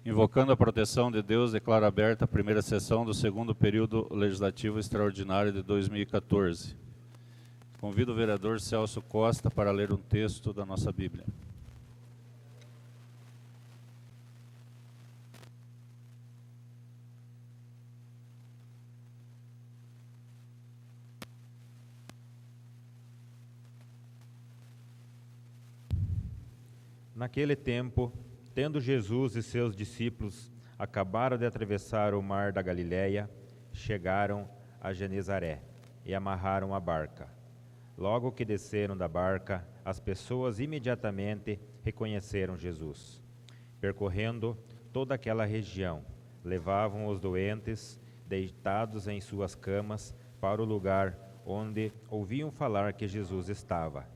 Invocando a proteção de Deus, declaro aberta a primeira sessão do segundo período legislativo extraordinário de 2014. Convido o vereador Celso Costa para ler um texto da nossa Bíblia. Naquele tempo, tendo Jesus e seus discípulos acabaram de atravessar o mar da Galileia, chegaram a Genezaré e amarraram a barca. Logo que desceram da barca, as pessoas imediatamente reconheceram Jesus. Percorrendo toda aquela região, levavam os doentes, deitados em suas camas, para o lugar onde ouviam falar que Jesus estava.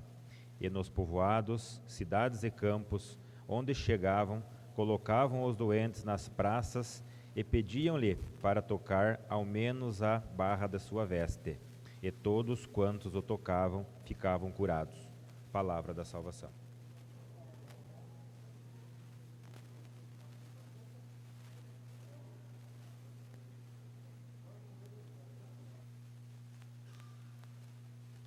E nos povoados, cidades e campos, onde chegavam, colocavam os doentes nas praças e pediam-lhe para tocar ao menos a barra da sua veste. E todos quantos o tocavam ficavam curados. Palavra da salvação.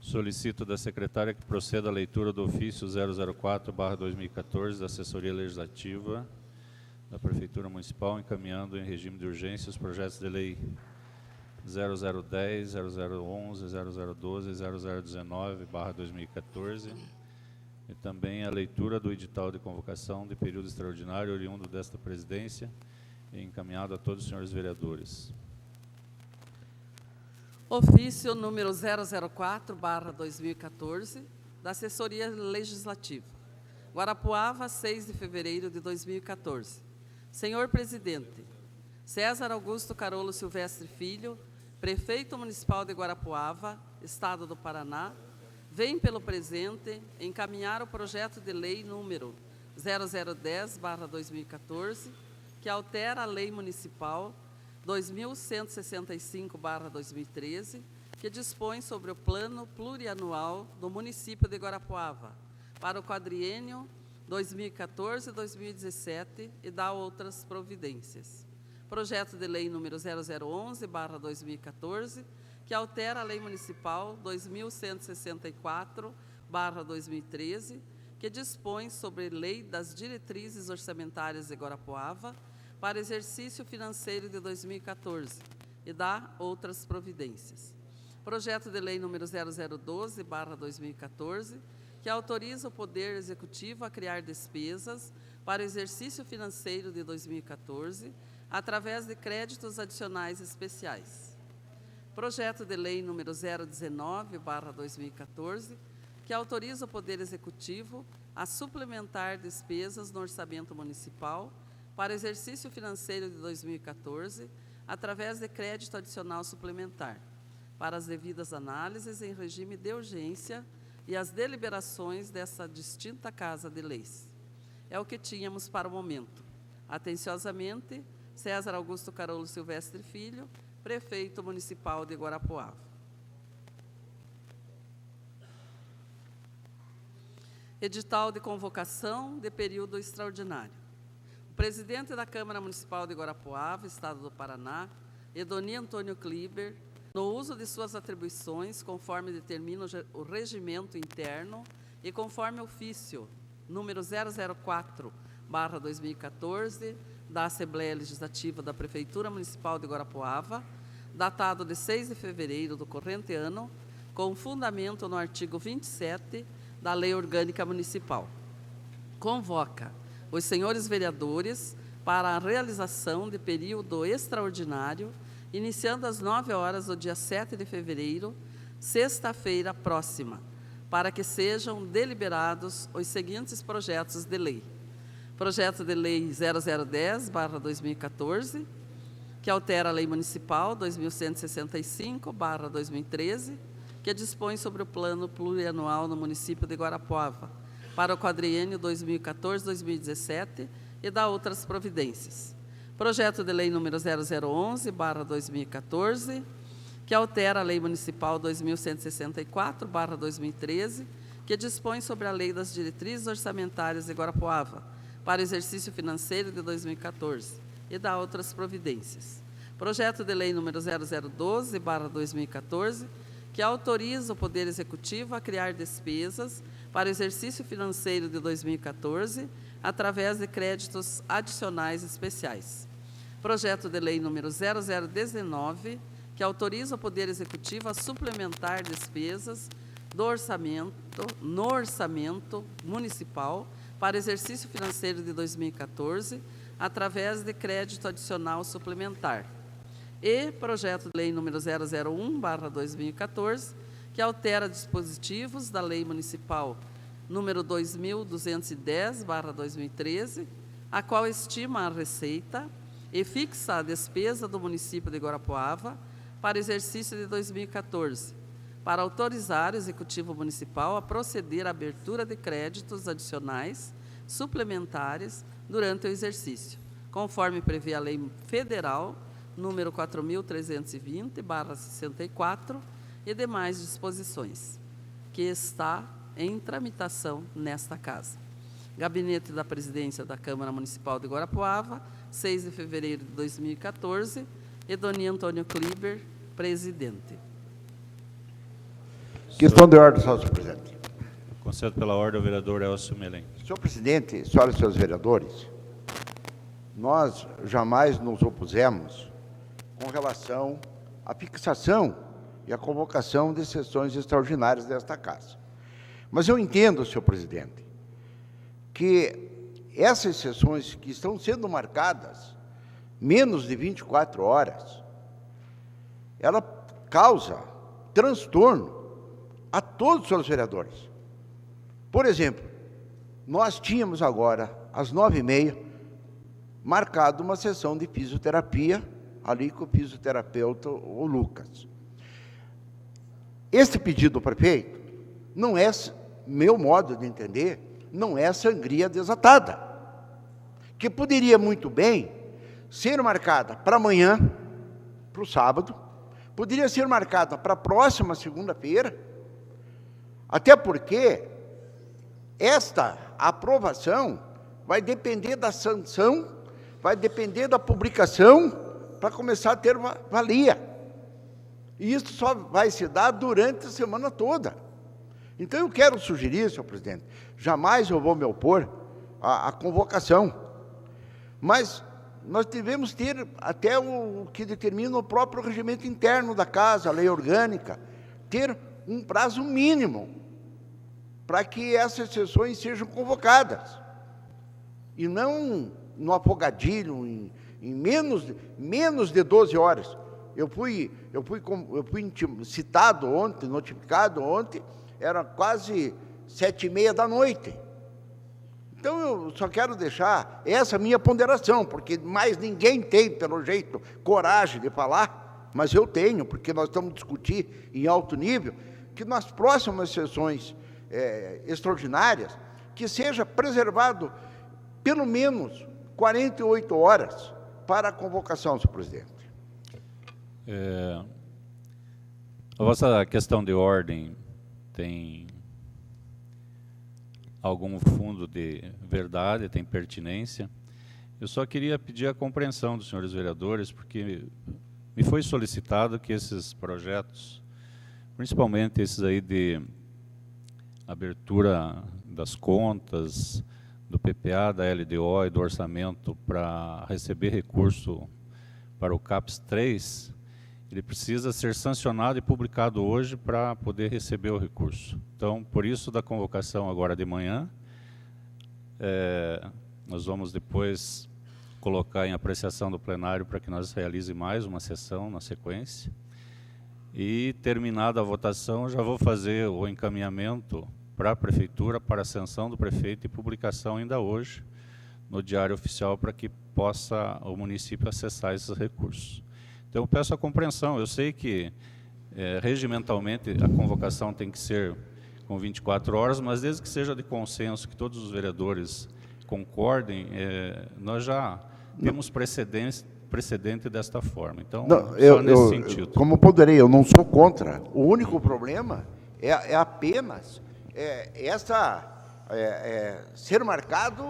Solicito da secretária que proceda à leitura do ofício 004/2014 da Assessoria Legislativa da Prefeitura Municipal, encaminhando em regime de urgência os projetos de lei 0010, 0011, 0012 e 0019/2014 e também a leitura do edital de convocação de período extraordinário oriundo desta presidência e encaminhado a todos os senhores vereadores. Ofício número 004/2014, da Assessoria Legislativa. Guarapuava, 6 de fevereiro de 2014. Senhor Presidente, César Augusto Carolo Silvestre Filho, Prefeito Municipal de Guarapuava, Estado do Paraná, vem pelo presente encaminhar o projeto de lei número 0010/2014, que altera a Lei Municipal 2165/2013, que dispõe sobre o Plano Plurianual do município de Guarapuava para o quadriênio 2014-2017 e dá outras providências. Projeto de lei número 0011/2014, que altera a Lei Municipal 2164/2013, que dispõe sobre Lei das Diretrizes Orçamentárias de Guarapuava para exercício financeiro de 2014 e dá outras providências. Projeto de lei número 0012/2014, que autoriza o Poder Executivo a criar despesas para exercício financeiro de 2014 através de créditos adicionais especiais. Projeto de lei número 019/2014, que autoriza o Poder Executivo a suplementar despesas no orçamento municipal para exercício financeiro de 2014, através de crédito adicional suplementar, para as devidas análises em regime de urgência e as deliberações dessa distinta Casa de Leis. É o que tínhamos para o momento. Atenciosamente, César Augusto Carolo Silvestre Filho, Prefeito Municipal de Guarapuava. Edital de convocação de período extraordinário. O presidente da Câmara Municipal de Guarapuava, Estado do Paraná, Edoni Antônio Kliber, no uso de suas atribuições, conforme determina o regimento interno e conforme ofício número 004/2014 da Assembleia Legislativa da Prefeitura Municipal de Guarapuava, datado de 6 de fevereiro do corrente ano, com fundamento no artigo 27 da Lei Orgânica Municipal. Convoca os senhores vereadores para a realização de período extraordinário, iniciando às 9 horas do dia 7 de fevereiro, sexta-feira próxima, para que sejam deliberados os seguintes projetos de lei. Projeto de lei 0010/2014, que altera a Lei Municipal 2165/2013, que dispõe sobre o Plano Plurianual no município de Guarapuava, para o quadriênio 2014-2017 e dá outras providências. Projeto de lei número 0011/2014, que altera a Lei Municipal 2164/2013, que dispõe sobre a Lei das Diretrizes Orçamentárias de Guarapuava, para o exercício financeiro de 2014 e da outras providências. Projeto de Lei número 0012/2014, que autoriza o Poder Executivo a criar despesas para o exercício financeiro de 2014 através de créditos adicionais especiais. Projeto de Lei número 0019, que autoriza o Poder Executivo a suplementar despesas no orçamento municipal para exercício financeiro de 2014, através de crédito adicional suplementar. E projeto de lei número 001/2014, que altera dispositivos da Lei Municipal número 2210/2013, a qual estima a receita e fixa a despesa do município de Guarapuava para exercício de 2014, para autorizar o Executivo Municipal a proceder à abertura de créditos adicionais suplementares durante o exercício, conforme prevê a Lei Federal número 4.320/64 e demais disposições, que está em tramitação nesta Casa. Gabinete da Presidência da Câmara Municipal de Guarapuava, 6 de fevereiro de 2014, Edoni Antônio Kliber, presidente. Questão de ordem, senhor presidente. Concedo pela ordem ao vereador Elcio Melém. Senhor presidente, senhoras e senhores vereadores, nós jamais nos opusemos com relação à fixação e à convocação de sessões extraordinárias desta Casa. Mas eu entendo, senhor presidente, que essas sessões que estão sendo marcadas menos de 24 horas, ela causa transtorno a todos os seus vereadores. Por exemplo, nós tínhamos agora, às 9h30, marcado uma sessão de fisioterapia, ali com o fisioterapeuta, o Lucas. Este pedido do prefeito não é, meu modo de entender, não é sangria desatada, que poderia muito bem ser marcada para amanhã, para o sábado, poderia ser marcada para a próxima segunda-feira, até porque esta aprovação vai depender da sanção, vai depender da publicação para começar a ter valia. E isso só vai se dar durante a semana toda. Então, eu quero sugerir, senhor presidente, jamais eu vou me opor à convocação, mas nós devemos ter até o que determina o próprio regimento interno da Casa, a lei orgânica, ter um prazo mínimo para que essas sessões sejam convocadas, e não no afogadilho, em menos de 12 horas. Eu fui citado ontem, notificado ontem, era quase 7h30 da noite. Então, eu só quero deixar essa minha ponderação, porque mais ninguém tem, pelo jeito, coragem de falar, mas eu tenho, porque nós estamos discutindo em alto nível, que nas próximas sessões extraordinárias, que seja preservado pelo menos 48 horas para a convocação, senhor presidente. A vossa questão de ordem tem algum fundo de verdade, tem pertinência. Eu só queria pedir a compreensão dos senhores vereadores, porque me foi solicitado que esses projetos, principalmente esses aí de abertura das contas, do PPA, da LDO e do orçamento para receber recurso para o CAPES 3, ele precisa ser sancionado e publicado hoje para poder receber o recurso. Então, por isso da convocação agora de manhã, nós vamos depois colocar em apreciação do plenário para que nós realize mais uma sessão na sequência. E, terminada a votação, já vou fazer o encaminhamento para a Prefeitura, para a sanção do prefeito e publicação ainda hoje no Diário Oficial, para que possa o município acessar esses recursos. Então, eu peço a compreensão. Eu sei que, regimentalmente, a convocação tem que ser com 24 horas, mas desde que seja de consenso, que todos os vereadores concordem, nós já temos precedente desta forma. Então, não, só nesse sentido. Como poderei, eu não sou contra. O único problema é apenas ser marcado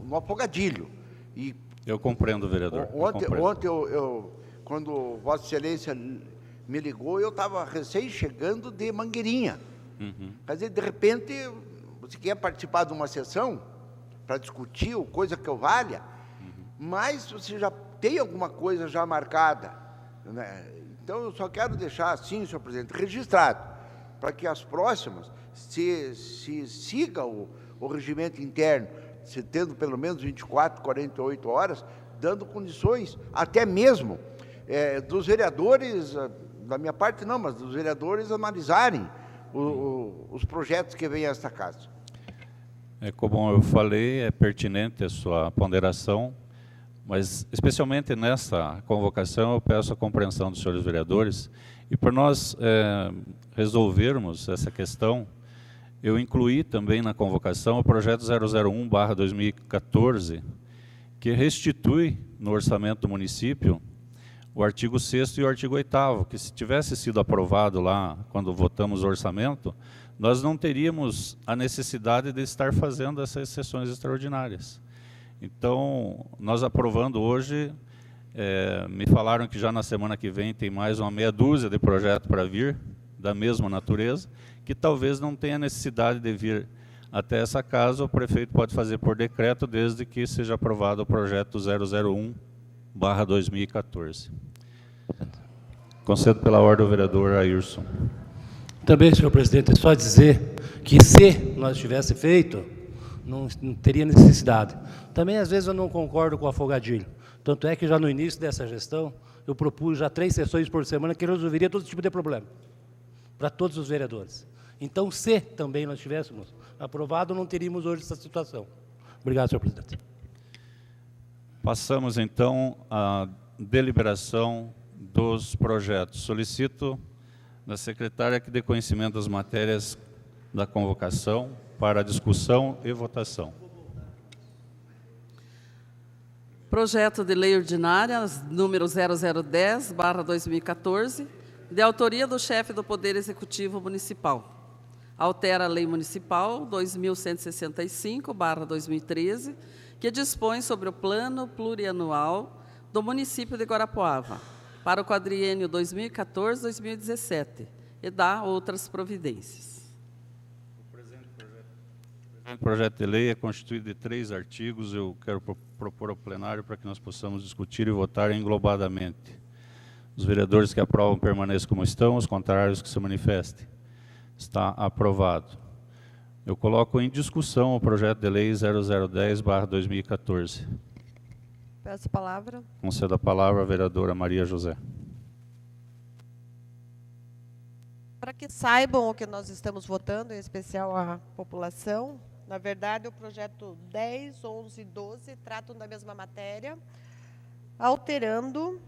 no afogadilho. E Eu compreendo, vereador. ontem, quando Vossa Excelência me ligou, eu estava recém chegando de Mangueirinha. Quer dizer, de repente, você quer participar de uma sessão para discutir ou coisa que eu valha, mas você já tem alguma coisa já marcada, né? Então, eu só quero deixar assim, senhor presidente, registrado, para que as próximas se siga o regimento interno, se tendo pelo menos 24, 48 horas, dando condições, até mesmo dos vereadores, da minha parte não, mas dos vereadores analisarem os projetos que vêm a esta casa. Como eu falei, é pertinente a sua ponderação, mas especialmente nessa convocação eu peço a compreensão dos senhores vereadores, e para nós resolvermos essa questão, eu incluí também na convocação o projeto 001/2014, que restitui no orçamento do município o artigo 6º e o artigo 8º, que se tivesse sido aprovado lá, quando votamos o orçamento, nós não teríamos a necessidade de estar fazendo essas sessões extraordinárias. Então, nós aprovando hoje, me falaram que já na semana que vem tem mais uma meia dúzia de projetos para vir, da mesma natureza, que talvez não tenha necessidade de vir até essa casa, o prefeito pode fazer por decreto, desde que seja aprovado o projeto 001/2014. Concedo pela ordem ao vereador Ayrson. Também, senhor presidente, é só dizer que se nós tivesse feito, não teria necessidade. Também, às vezes, eu não concordo com o afogadilho. Tanto é que já no início dessa gestão, eu propus já 3 sessões por semana que resolveria todo tipo de problema, para todos os vereadores. Então, se também nós tivéssemos aprovado, não teríamos hoje essa situação. Obrigado, senhor presidente. Passamos, então, à deliberação dos projetos. Solicito da secretária que dê conhecimento das matérias da convocação para discussão e votação. Projeto de Lei Ordinária, número 0010/2014, de autoria do chefe do Poder Executivo Municipal. Altera a Lei Municipal 2165/2013, que dispõe sobre o Plano Plurianual do município de Guarapuava, para o quadriênio 2014-2017, e dá outras providências. O projeto de lei é constituído de 3 artigos. Eu quero propor ao plenário para que nós possamos discutir e votar englobadamente. Os vereadores que aprovam permaneçam como estão, os contrários que se manifestem. Está aprovado. Eu coloco em discussão o projeto de lei 0010/2014. Peço a palavra. Concedo a palavra à vereadora Maria José. Para que saibam o que nós estamos votando, em especial a população, na verdade, o projeto 10, 11 e 12 tratam da mesma matéria, alterando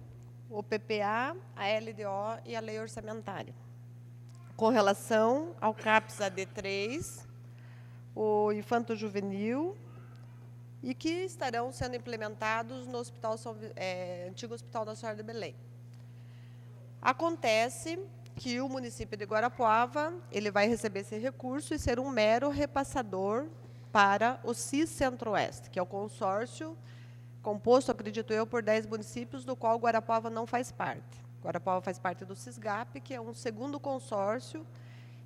o PPA, a LDO e a lei orçamentária. Com relação ao CAPS AD3, o Infanto Juvenil, e que estarão sendo implementados no antigo Hospital Nossa Senhora de Belém. Acontece que o município de Guarapuava ele vai receber esse recurso e ser um mero repassador para o CIS Centro-Oeste, que é o consórcio composto, acredito eu, por 10 municípios, do qual Guarapuava não faz parte. Guarapuava faz parte do CISGAP, que é um segundo consórcio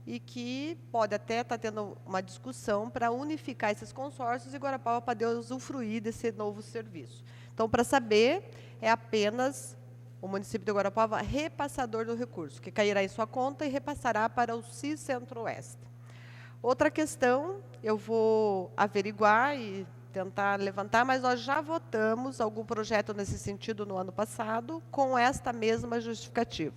e que pode até estar tendo uma discussão para unificar esses consórcios e Guarapuava poder usufruir desse novo serviço. Então, para saber, é apenas o município de Guarapuava repassador do recurso, que cairá em sua conta e repassará para o CIS Centro-Oeste. Outra questão, eu vou averiguar e tentar levantar, mas nós já votamos algum projeto nesse sentido no ano passado, com esta mesma justificativa.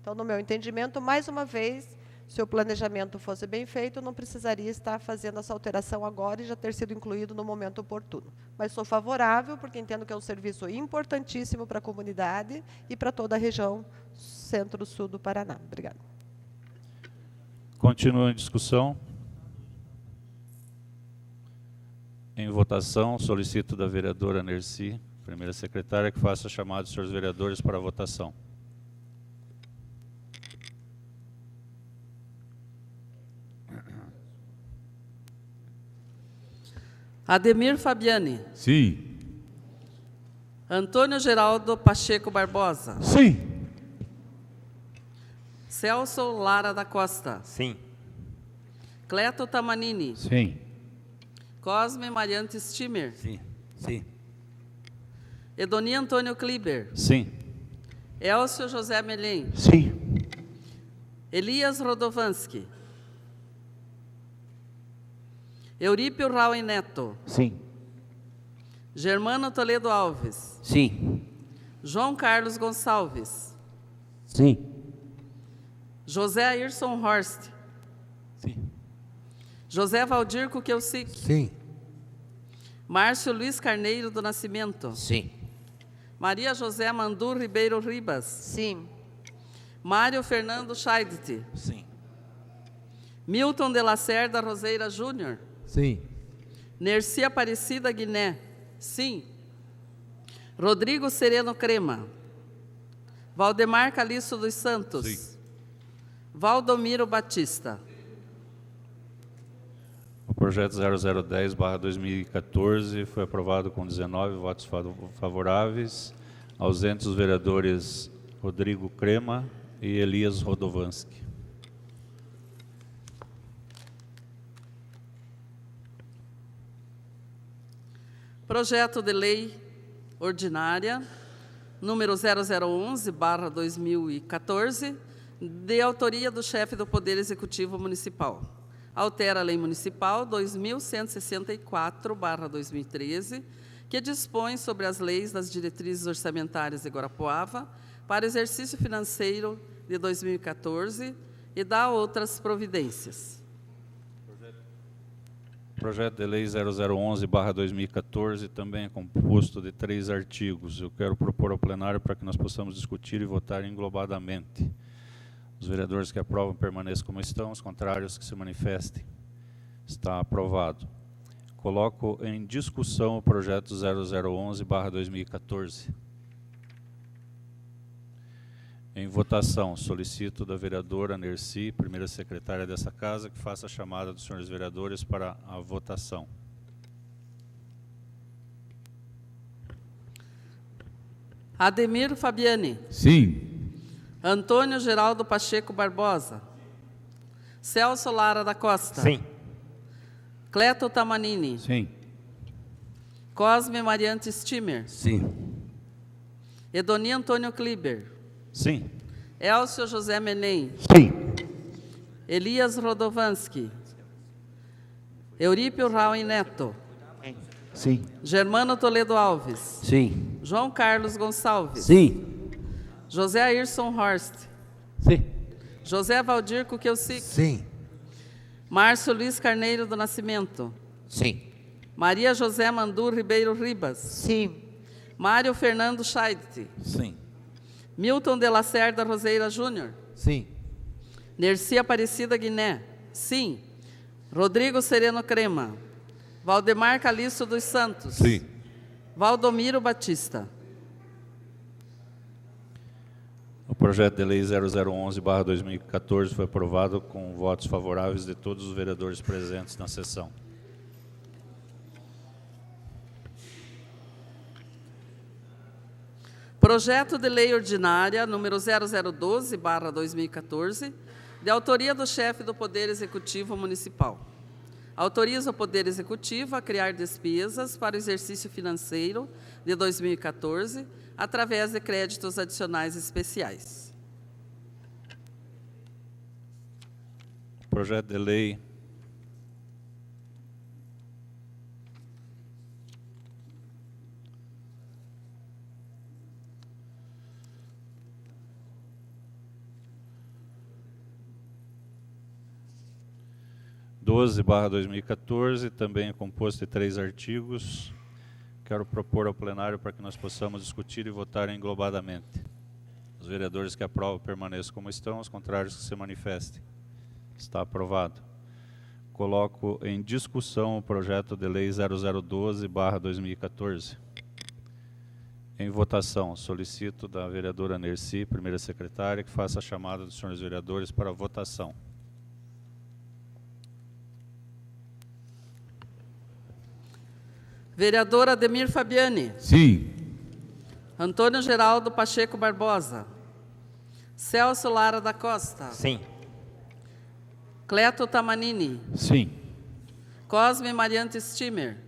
Então, no meu entendimento, mais uma vez, se o planejamento fosse bem feito, não precisaria estar fazendo essa alteração agora e já ter sido incluído no momento oportuno. Mas sou favorável, porque entendo que é um serviço importantíssimo para a comunidade e para toda a região centro-sul do Paraná. Obrigada. Continua em discussão. Em votação, solicito da vereadora Nerci, primeira secretária, que faça a chamada dos senhores vereadores para a votação. Ademir Fabiani. Sim. Antônio Geraldo Pacheco Barbosa. Sim. Celso Lara da Costa. Sim. Cleto Tamanini. Sim. Cosme Mariante Stimer. Sim. Sim. Edoni Antônio Kliber. Sim. Elcio José Melhem. Sim. Elias Rodovansky. Eurípio Raul Neto. Sim. Germano Toledo Alves. Sim. João Carlos Gonçalves. Sim. José Ayrson Horst. Sim. José Valdir Kukelsic. Sim. Márcio Luiz Carneiro do Nascimento. Sim. Maria José Mandur Ribeiro Ribas. Sim. Mário Fernando Scheidt. Sim. Milton de Lacerda Roseira Júnior. Sim. Nerci Aparecida Guiné. Sim. Rodrigo Sereno Crema. Valdemar Calixto dos Santos. Sim. Valdomiro Batista. O projeto 0010/2014 foi aprovado com 19 votos favoráveis, ausentes os vereadores Rodrigo Crema e Elias Rodovansky. Projeto de Lei Ordinária, número 0011/2014, de autoria do chefe do Poder Executivo Municipal. Altera a Lei Municipal 2164/2013, que dispõe sobre as leis das diretrizes orçamentárias de Guarapuava para exercício financeiro de 2014 e dá outras providências. O projeto de lei 0011/2014 também é composto de 3 artigos. Eu quero propor ao plenário para que nós possamos discutir e votar englobadamente. Os vereadores que aprovam permaneçam como estão, os contrários que se manifestem. Está aprovado. Coloco em discussão o projeto 0011/2014. Em votação, solicito da vereadora Nerci, primeira secretária dessa casa, que faça a chamada dos senhores vereadores para a votação. Ademir Fabiani. Sim. Antônio Geraldo Pacheco Barbosa. Celso Lara da Costa. Sim. Cleto Tamanini. Sim. Cosme Mariante Stimer. Sim. Edoni Antônio Kliber. Sim. Elcio José Menem. Sim. Elias Rodovansky. Eurípio Raul Neto. Sim. Germano Toledo Alves. Sim. João Carlos Gonçalves. Sim. José Ayrson Horst. Sim. José Valdir Kukelsic. Sim. Márcio Luiz Carneiro do Nascimento. Sim. Maria José Mandur Ribeiro Ribas. Sim. Mário Fernando Scheidt. Sim. Milton de Lacerda Roseira Júnior. Sim. Nerci Aparecida Guiné. Sim. Rodrigo Sereno Crema. Valdemar Calixto dos Santos. Sim. Valdomiro Batista. O projeto de lei 0011/2014 foi aprovado com votos favoráveis de todos os vereadores presentes na sessão. Projeto de Lei Ordinária, número 0012/2014, de autoria do chefe do Poder Executivo Municipal. Autoriza o Poder Executivo a criar despesas para o exercício financeiro de 2014, através de créditos adicionais especiais. Projeto de lei (12/2014), também é composto de 3 artigos. Quero propor ao plenário para que nós possamos discutir e votar englobadamente. Os vereadores que aprovam permaneçam como estão, os contrários que se manifestem. Está aprovado. Coloco em discussão o projeto de lei 0012/2014. Em votação, solicito da vereadora Nerci, primeira secretária, que faça a chamada dos senhores vereadores para a votação. Vereador Ademir Fabiani. Sim. Antônio Geraldo Pacheco Barbosa. Celso Lara da Costa. Sim. Cleto Tamanini. Sim. Cosme Mariante Stimer.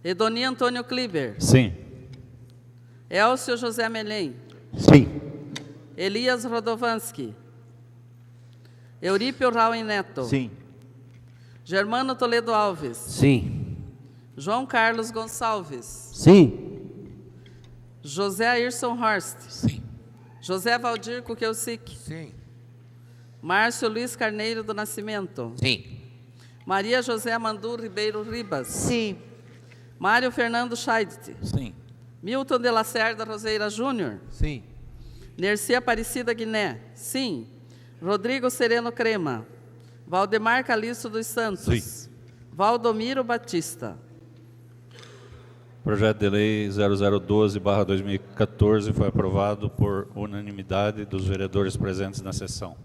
Edoni Antônio Kliber. Sim. Elcio José Melém. Sim. Elias Rodovansky. Eurípio Raul Neto. Sim. Germano Toledo Alves. Sim. João Carlos Gonçalves. Sim. José Ayrson Horst. Sim. José Valdir Kukelsic. Sim. Márcio Luiz Carneiro do Nascimento. Sim. Maria José Amandu Ribeiro Ribas. Sim. Mário Fernando Scheidt. Sim. Milton de Lacerda Roseira Júnior. Sim. Nerci Aparecida Guiné. Sim. Rodrigo Sereno Crema. Valdemar Calixto dos Santos. Sim. Valdomiro Batista. Projeto de Lei 0012/2014 foi aprovado por unanimidade dos vereadores presentes na sessão.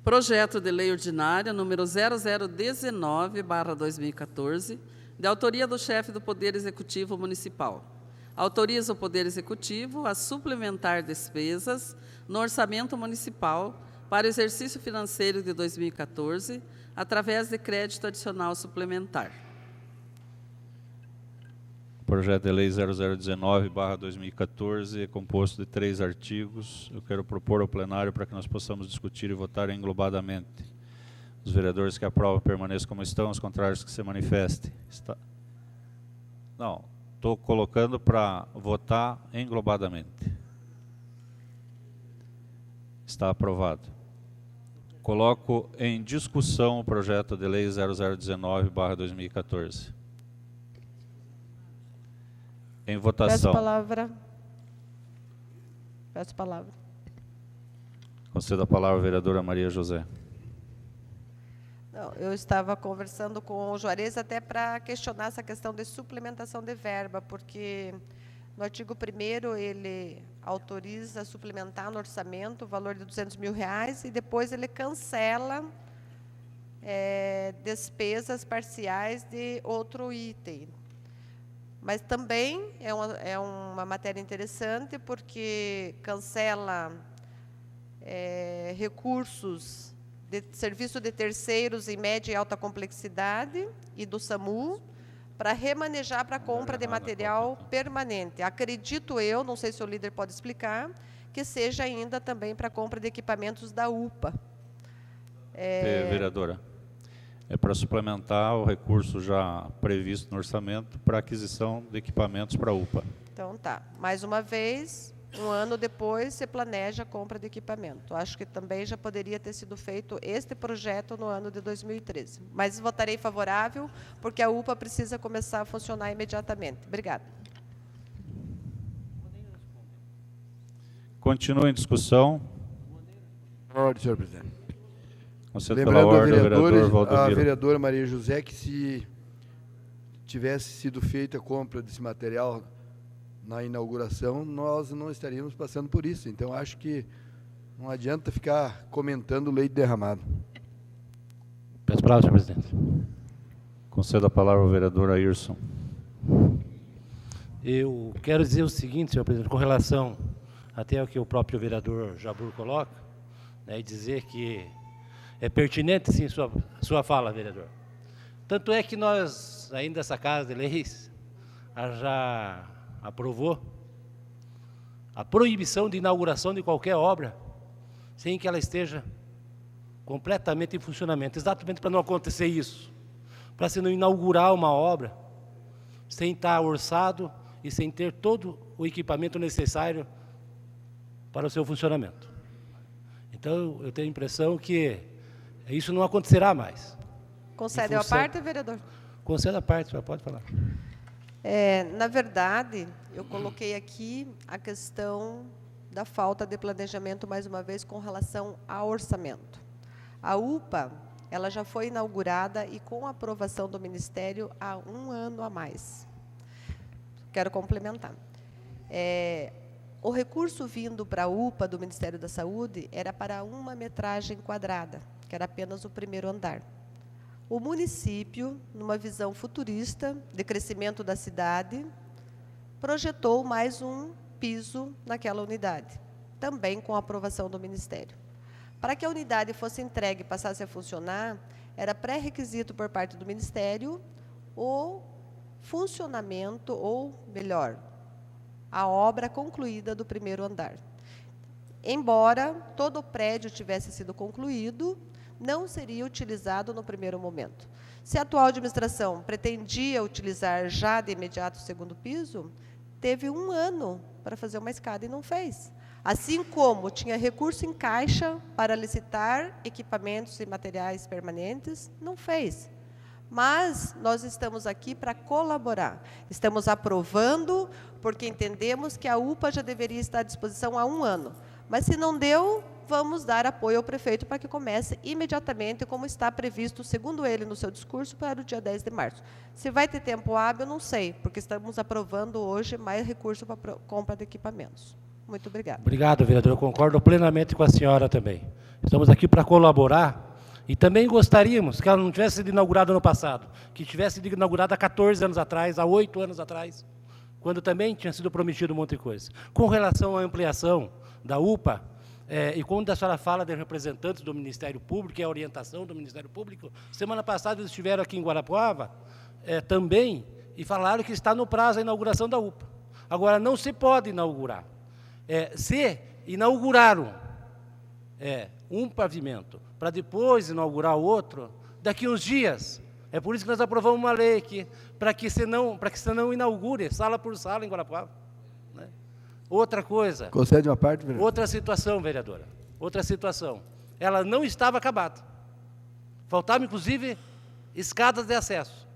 Projeto de Lei Ordinária número 0019/2014, de autoria do chefe do Poder Executivo Municipal. Autoriza o Poder Executivo a suplementar despesas no orçamento municipal para o exercício financeiro de 2014, através de crédito adicional suplementar. Projeto de Lei 0019/2014 é composto de 3 artigos. Eu quero propor ao plenário para que nós possamos discutir e votar englobadamente. Os vereadores que aprovam permaneçam como estão, os contrários que se manifestem. Não, estou colocando para votar englobadamente. Está aprovado. Coloco em discussão o projeto de lei 0019/2014. Em Peço votação. palavra. Peço palavra. Concedo a palavra à vereadora Maria José. Não, eu estava conversando com o Juarez até para questionar essa questão de suplementação de verba, porque no artigo 1º ele autoriza suplementar no orçamento o valor de R$200 mil e depois ele cancela despesas parciais de outro item. Mas também é uma matéria interessante, porque cancela recursos de serviço de terceiros em média e alta complexidade e do SAMU, para remanejar para a compra de material permanente. Acredito eu, não sei se o líder pode explicar, que seja ainda também para a compra de equipamentos da UPA. Vereadora, é para suplementar o recurso já previsto no orçamento para aquisição de equipamentos para a UPA. Então, tá. Mais uma vez, um ano depois, se planeja a compra de equipamento. Acho que também já poderia ter sido feito este projeto no ano de 2013. Mas votarei favorável, porque a UPA precisa começar a funcionar imediatamente. Obrigada. Continua em discussão. Ordem, senhor presidente. Concedo pela Lembrando ordem, o vereador a Valdomiro. vereadora Maria José que, se tivesse sido feita a compra desse material na inauguração, nós não estaríamos passando por isso. Então, acho que não adianta ficar comentando leite derramado. Peço palavra, senhor presidente. Concedo a palavra ao vereador Ayrson. Eu quero dizer o seguinte, senhor presidente, com relação até ao que o próprio vereador Jabur coloca, né, e dizer que é pertinente, sim, sua fala, vereador. Tanto é que nós, ainda essa Casa de Leis, já aprovou a proibição de inauguração de qualquer obra sem que ela esteja completamente em funcionamento, exatamente para não acontecer isso, para se não inaugurar uma obra sem estar orçado e sem ter todo o equipamento necessário para o seu funcionamento. Então, eu tenho a impressão que isso não acontecerá mais. Concedeu a parte, vereador? Conceda a parte, senhor, pode falar. Na verdade, eu coloquei aqui a questão da falta de planejamento, mais uma vez, com relação ao orçamento. A UPA, ela já foi inaugurada e com a aprovação do Ministério há 1 ano a mais. Quero complementar. O recurso vindo para a UPA do Ministério da Saúde era para 1 metragem quadrada. que era apenas o primeiro andar. O município, numa visão futurista de crescimento da cidade, projetou mais um piso naquela unidade, também com a aprovação do Ministério. Para que a unidade fosse entregue e passasse a funcionar, era pré-requisito por parte do Ministério o funcionamento, ou melhor, a obra concluída do primeiro andar. Embora todo o prédio tivesse sido concluído, não seria utilizado no primeiro momento. Se a atual administração pretendia utilizar já de imediato o segundo piso, teve 1 ano para fazer uma escada e não fez. Assim como tinha recurso em caixa para licitar equipamentos e materiais permanentes, não fez. Mas nós estamos aqui para colaborar. Estamos aprovando, porque entendemos que a UPA já deveria estar à disposição há 1 ano. Mas se não deu, vamos dar apoio ao prefeito para que comece imediatamente, como está previsto, segundo ele, no seu discurso, para o dia 10 de março. Se vai ter tempo hábil, não sei, porque estamos aprovando hoje mais recurso para a compra de equipamentos. Muito obrigada. Obrigado, vereador. Eu concordo plenamente com a senhora também. Estamos aqui para colaborar e também gostaríamos que ela não tivesse sido inaugurada no passado, que tivesse sido inaugurada há 14 anos atrás, há 8 anos atrás, quando também tinha sido prometido um monte de coisa. Com relação à ampliação da UPA, e quando a senhora fala de representantes do Ministério Público, e a orientação do Ministério Público, semana passada eles estiveram aqui em Guarapuava também, e falaram que está no prazo a inauguração da UPA. Agora, não se pode inaugurar. Se inauguraram um pavimento para depois inaugurar o outro, daqui uns dias, é por isso que nós aprovamos uma lei aqui, para que você não inaugure sala por sala em Guarapuava. Né? Outra coisa. Concede uma parte, vereador? Outra situação, vereadora. Outra situação. Ela não estava acabada. Faltavam, inclusive, escadas de acesso.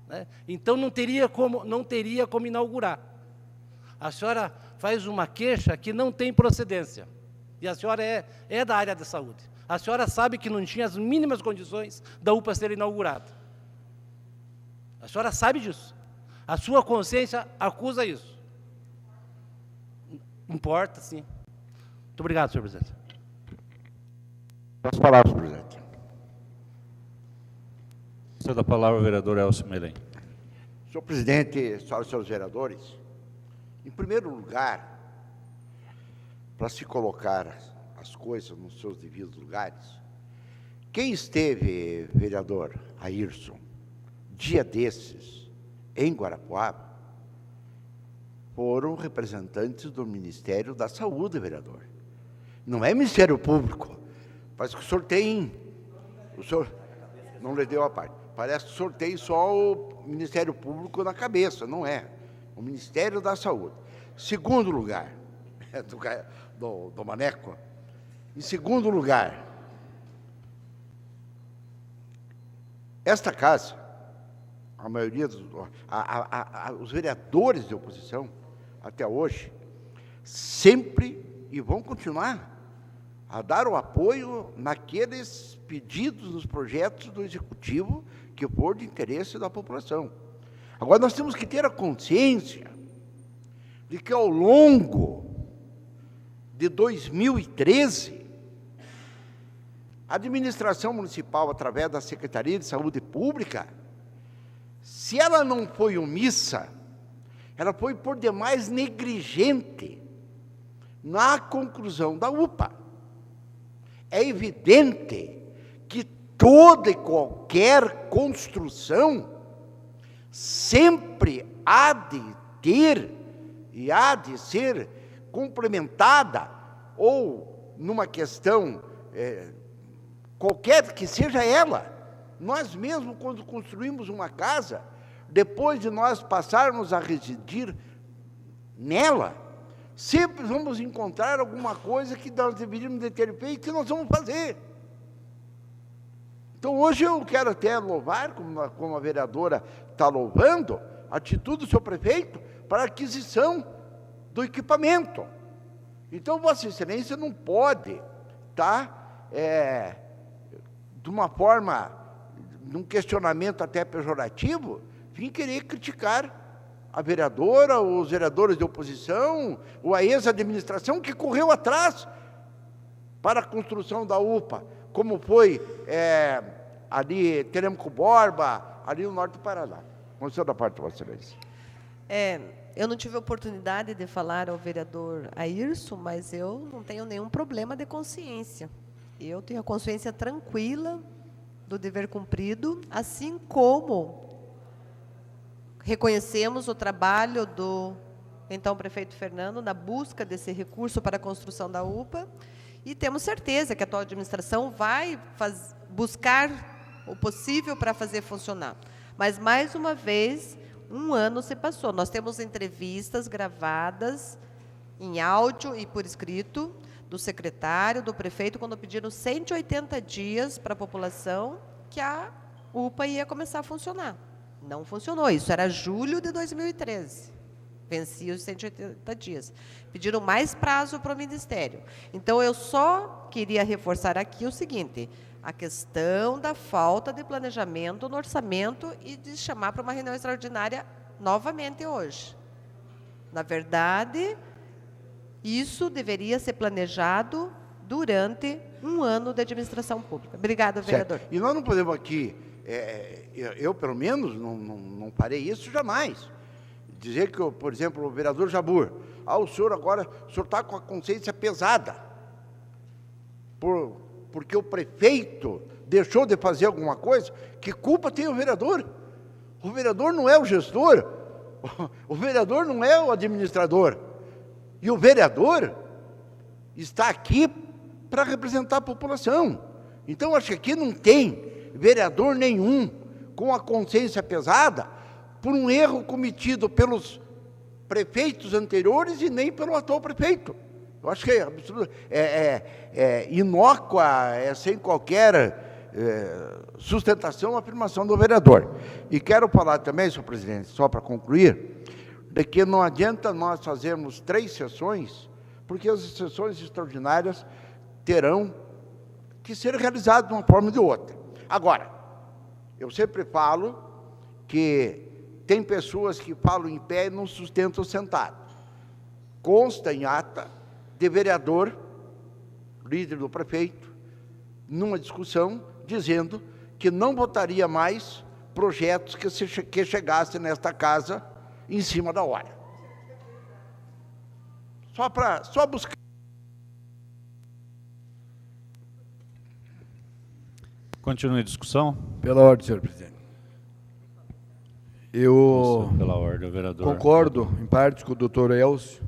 Né? Então, não teria como inaugurar. A senhora faz uma queixa que não tem procedência. E a senhora é da área da saúde. A senhora sabe que não tinha as mínimas condições da UPA ser inaugurada. A senhora sabe disso. A sua consciência acusa isso. Importa, sim. Muito obrigado, senhor presidente. As palavras, presidente. Cedo a palavra ao vereador Elcio Melém. Senhor presidente, senhoras e senhores vereadores, em primeiro lugar, para se colocar as coisas nos seus devidos lugares, quem esteve, vereador Ayrson, dia desses, em Guarapuava, foram representantes do Ministério da Saúde, vereador. Não é Ministério Público. Parece que o senhor tem... O senhor não lhe deu a parte. Parece que o senhor tem só o Ministério Público na cabeça, não é. O Ministério da Saúde. Segundo lugar, do Maneco. Em segundo lugar, esta casa, a maioria os vereadores de oposição, até hoje, sempre, e vão continuar, a dar o apoio naqueles pedidos, nos projetos do Executivo que for de interesse da população. Agora, nós temos que ter a consciência de que, ao longo de 2013, a administração municipal, através da Secretaria de Saúde Pública, se ela não foi omissa, ela foi por demais negligente na conclusão da UPA. É evidente que toda e qualquer construção sempre há de ter e há de ser complementada, ou numa questão qualquer que seja ela. Nós mesmos, quando construímos uma casa, depois de nós passarmos a residir nela, sempre vamos encontrar alguma coisa que nós deveríamos de ter feito, que nós vamos fazer. Então, hoje eu quero até louvar, como a vereadora está louvando, a atitude do senhor prefeito para a aquisição do equipamento. Então, Vossa Excelência não pode estar, de uma forma, num questionamento até pejorativo, vir querer criticar a vereadora, os vereadores de oposição, ou a ex-administração que correu atrás para a construção da UPA, como foi ali Teremco Borba, ali no norte do Paraná. Conselho da parte de Vossa Excelência. Eu não tive a oportunidade de falar ao vereador Airson, mas eu não tenho nenhum problema de consciência. Eu tenho a consciência tranquila do dever cumprido, assim como reconhecemos o trabalho do então prefeito Fernando na busca desse recurso para a construção da UPA, e temos certeza que a atual administração vai buscar o possível para fazer funcionar. Mas, mais uma vez, um ano se passou. Nós temos entrevistas gravadas em áudio e por escrito do secretário, do prefeito, quando pediram 180 dias para a população que a UPA ia começar a funcionar. Não funcionou. Isso era julho de 2013. Vencia os 180 dias. Pediram mais prazo para o Ministério. Então, eu só queria reforçar aqui o seguinte: a questão da falta de planejamento no orçamento e de chamar para uma reunião extraordinária novamente hoje. Na verdade, isso deveria ser planejado durante um ano de administração pública. Obrigada, vereador. Certo. E nós não podemos aqui, eu pelo menos não farei isso jamais. Dizer que, por exemplo, o vereador Jabur, o senhor está com a consciência pesada, porque o prefeito deixou de fazer alguma coisa. Que culpa tem o vereador? O vereador não é o gestor, o vereador não é o administrador, e o vereador está aqui para representar a população. Então, acho que aqui não tem vereador nenhum com a consciência pesada por um erro cometido pelos prefeitos anteriores e nem pelo atual prefeito. Eu acho que é inócua, sem qualquer sustentação, a afirmação do vereador. E quero falar também, senhor presidente, só para concluir, de que não adianta nós fazermos 3 sessões, porque as sessões extraordinárias terão que ser realizadas de uma forma ou de outra. Agora, eu sempre falo que tem pessoas que falam em pé e não sustentam sentado. Consta em ata de vereador, líder do prefeito, numa discussão, dizendo que não votaria mais projetos que chegassem nesta casa em cima da hora. Só buscar. Continue a discussão. Pela ordem, senhor presidente. Eu pela ordem, vereador. Concordo, em parte, com o doutor Elcio,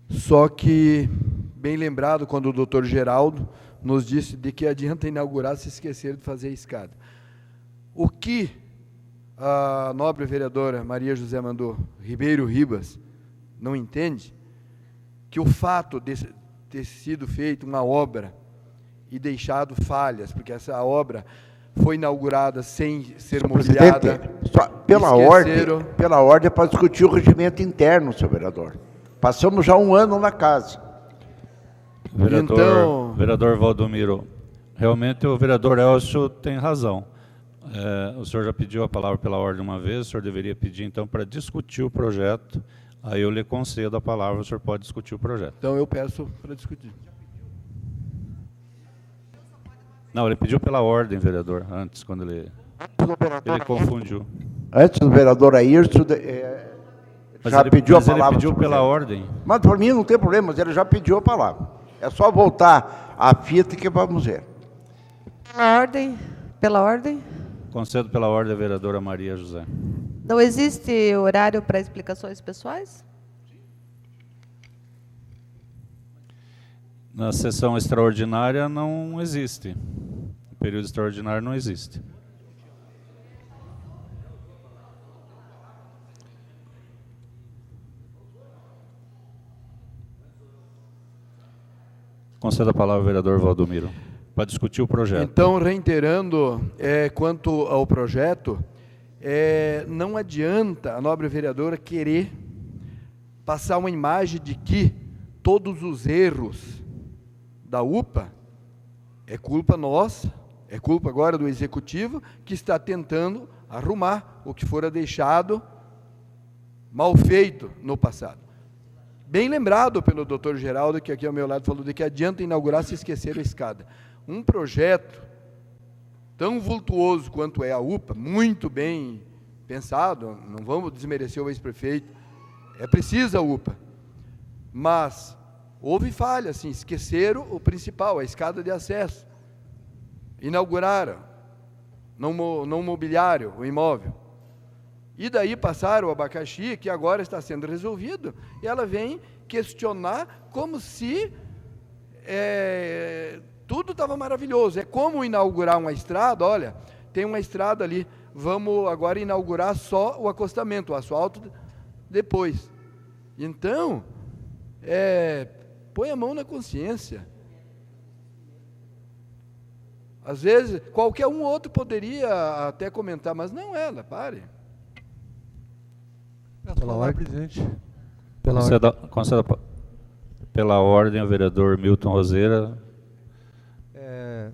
só que, bem lembrado, quando o doutor Geraldo nos disse de que adianta inaugurar se esquecer de fazer a escada. O que a nobre vereadora Maria José Ribeiro Ribas não entende, que o fato de ter sido feita uma obra e deixado falhas, porque essa obra foi inaugurada sem ser mobiliada. Pela ordem é para discutir o regimento interno, senhor vereador. Passamos já um ano na casa. Vereador Valdomiro, realmente o vereador Elcio tem razão. O senhor já pediu a palavra pela ordem uma vez, o senhor deveria pedir então para discutir o projeto, aí eu lhe concedo a palavra, o senhor pode discutir o projeto. Então eu peço para discutir. Não, ele pediu pela ordem, vereador, antes, quando ele confundiu. Antes do vereador Airson, já pediu a palavra. Ele pediu pela ordem. Mas, por mim, não tem problema, mas ele já pediu a palavra. É só voltar à fita que vamos ver. Pela ordem. Concedo pela ordem a vereadora Maria José. Não existe horário para explicações pessoais? Na sessão extraordinária não existe. O período extraordinário não existe. Conceda a palavra ao vereador Valdomiro, para discutir o projeto. Então, reiterando, quanto ao projeto, não adianta a nobre vereadora querer passar uma imagem de que todos os erros da UPA é culpa nossa, é culpa agora do Executivo, que está tentando arrumar o que fora deixado mal feito no passado. Bem lembrado pelo doutor Geraldo, que aqui ao meu lado falou de que adianta inaugurar se esquecer a escada. um projeto tão vultuoso quanto é a UPA, muito bem pensado, não vamos desmerecer o ex-prefeito, é precisa a UPA, mas houve falha, assim, esqueceram o principal, a escada de acesso, inauguraram, não mobiliaram o imóvel, e daí passaram o abacaxi, que agora está sendo resolvido, e ela vem questionar como se tudo estava maravilhoso. É como inaugurar uma estrada, olha, tem uma estrada ali, vamos agora inaugurar só o acostamento, o asfalto depois. Então, põe a mão na consciência. Às vezes, qualquer um outro poderia até comentar, mas não ela, pare. Pela ordem, presidente. Pela ordem, o vereador Milton Roseira.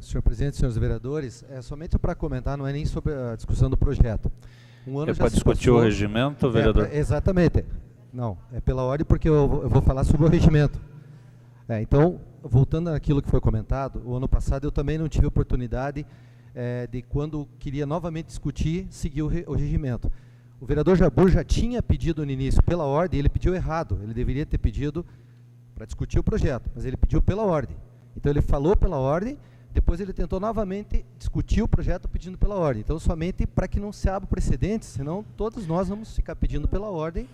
Senhor presidente, senhores vereadores, somente para comentar, não é nem sobre a discussão do projeto. É para discutir o regimento, vereador? Exatamente. Não, é pela ordem porque eu vou falar sobre o regimento. Então, voltando àquilo que foi comentado, o ano passado eu também não tive oportunidade de, quando queria novamente discutir, seguir o regimento. O vereador Jabur já tinha pedido no início pela ordem, ele pediu errado, ele deveria ter pedido para discutir o projeto, mas ele pediu pela ordem. Então ele falou pela ordem, depois ele tentou novamente discutir o projeto pedindo pela ordem. Então somente para que não se abra precedentes, senão todos nós vamos ficar pedindo pela ordem.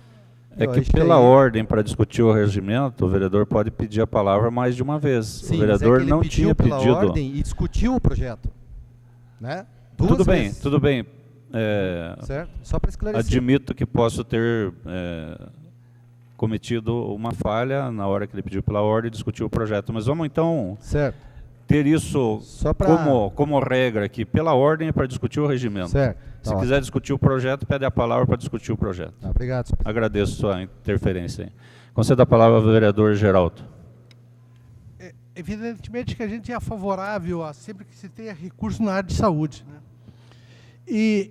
É que pela ordem, para discutir o regimento, o vereador pode pedir a palavra mais de uma vez. Sim, o vereador não tinha pedido pela ordem e discutiu o projeto, né? Tudo bem, tudo bem. Certo? Só para esclarecer. Admito que posso ter cometido uma falha na hora que ele pediu pela ordem e discutiu o projeto, mas vamos então ter isso como regra aqui. Pela ordem é para discutir o regimento. Certo. Se quiser discutir o projeto, pede a palavra para discutir o projeto. Obrigado, senhor presidente. Agradeço sua interferência. Concedo a palavra ao vereador Geraldo. Evidentemente que a gente é favorável a sempre que se tenha recurso na área de saúde, né? E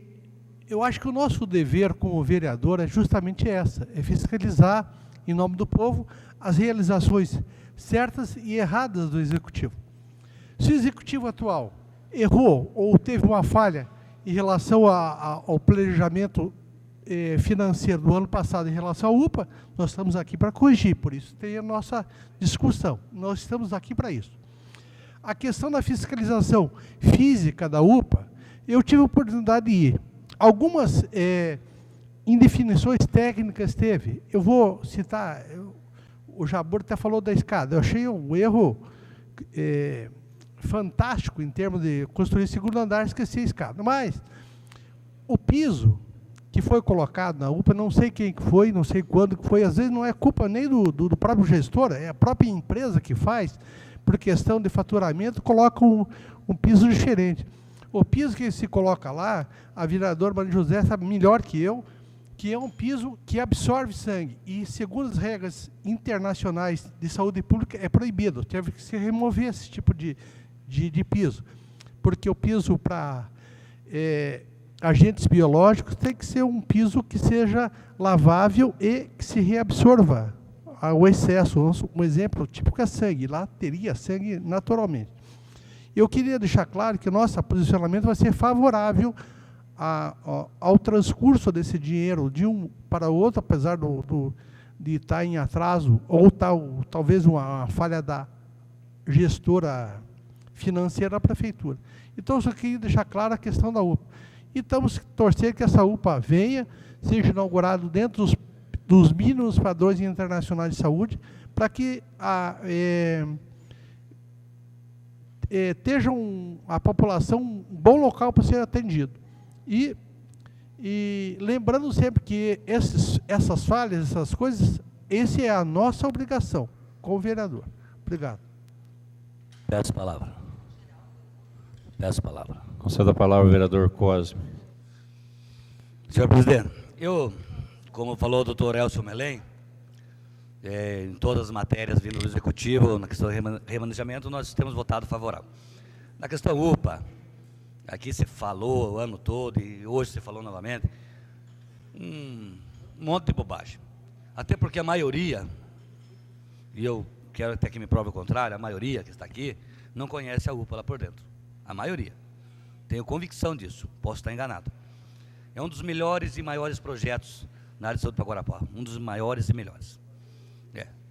eu acho que o nosso dever como vereador é justamente essa, é fiscalizar, em nome do povo, as realizações certas e erradas do Executivo. Se o Executivo atual errou ou teve uma falha em relação ao planejamento financeiro do ano passado em relação à UPA, nós estamos aqui para corrigir, por isso tem a nossa discussão, nós estamos aqui para isso. A questão da fiscalização física da UPA, eu tive a oportunidade de ir. Algumas indefinições técnicas teve. Eu vou citar, o Jabur até falou da escada. Eu achei um erro fantástico em termos de construir segundo andar, esqueci a escada. Mas o piso que foi colocado na UPA, não sei quem que foi, não sei quando que foi, às vezes não é culpa nem do próprio gestor, é a própria empresa que faz, por questão de faturamento, coloca um piso diferente. O piso que se coloca lá, a vereadora Maria José sabe melhor que eu, que é um piso que absorve sangue. E, segundo as regras internacionais de saúde pública, é proibido. Teve que se remover esse tipo de piso. Porque o piso para agentes biológicos tem que ser um piso que seja lavável e que se reabsorva o excesso. Um exemplo típico é sangue. Lá teria sangue naturalmente. Eu queria deixar claro que o nosso posicionamento vai ser favorável ao transcurso desse dinheiro de um para o outro, apesar de estar em atraso, ou talvez uma falha da gestora financeira da prefeitura. Então, eu só queria deixar clara a questão da UPA. E estamos torcendo que essa UPA venha, seja inaugurado dentro dos mínimos padrões internacionais de saúde, para que esteja a população um bom local para ser atendido. E lembrando sempre que essas falhas, essas coisas, essa é a nossa obrigação como vereador. Obrigado. Peço palavra. Peço palavra. Concedo a palavra ao vereador Cosme. Senhor presidente, como falou o doutor Elcio Melém, em todas as matérias vindo do Executivo, na questão do remanejamento, nós temos votado favorável. Na questão UPA, aqui se falou o ano todo e hoje se falou novamente, um monte de bobagem. Até porque a maioria, e eu quero até que me prove o contrário, a maioria que está aqui, não conhece a UPA lá por dentro. A maioria. Tenho convicção disso, posso estar enganado. É um dos melhores e maiores projetos na área de saúde para Guarapuava. Um dos maiores e melhores.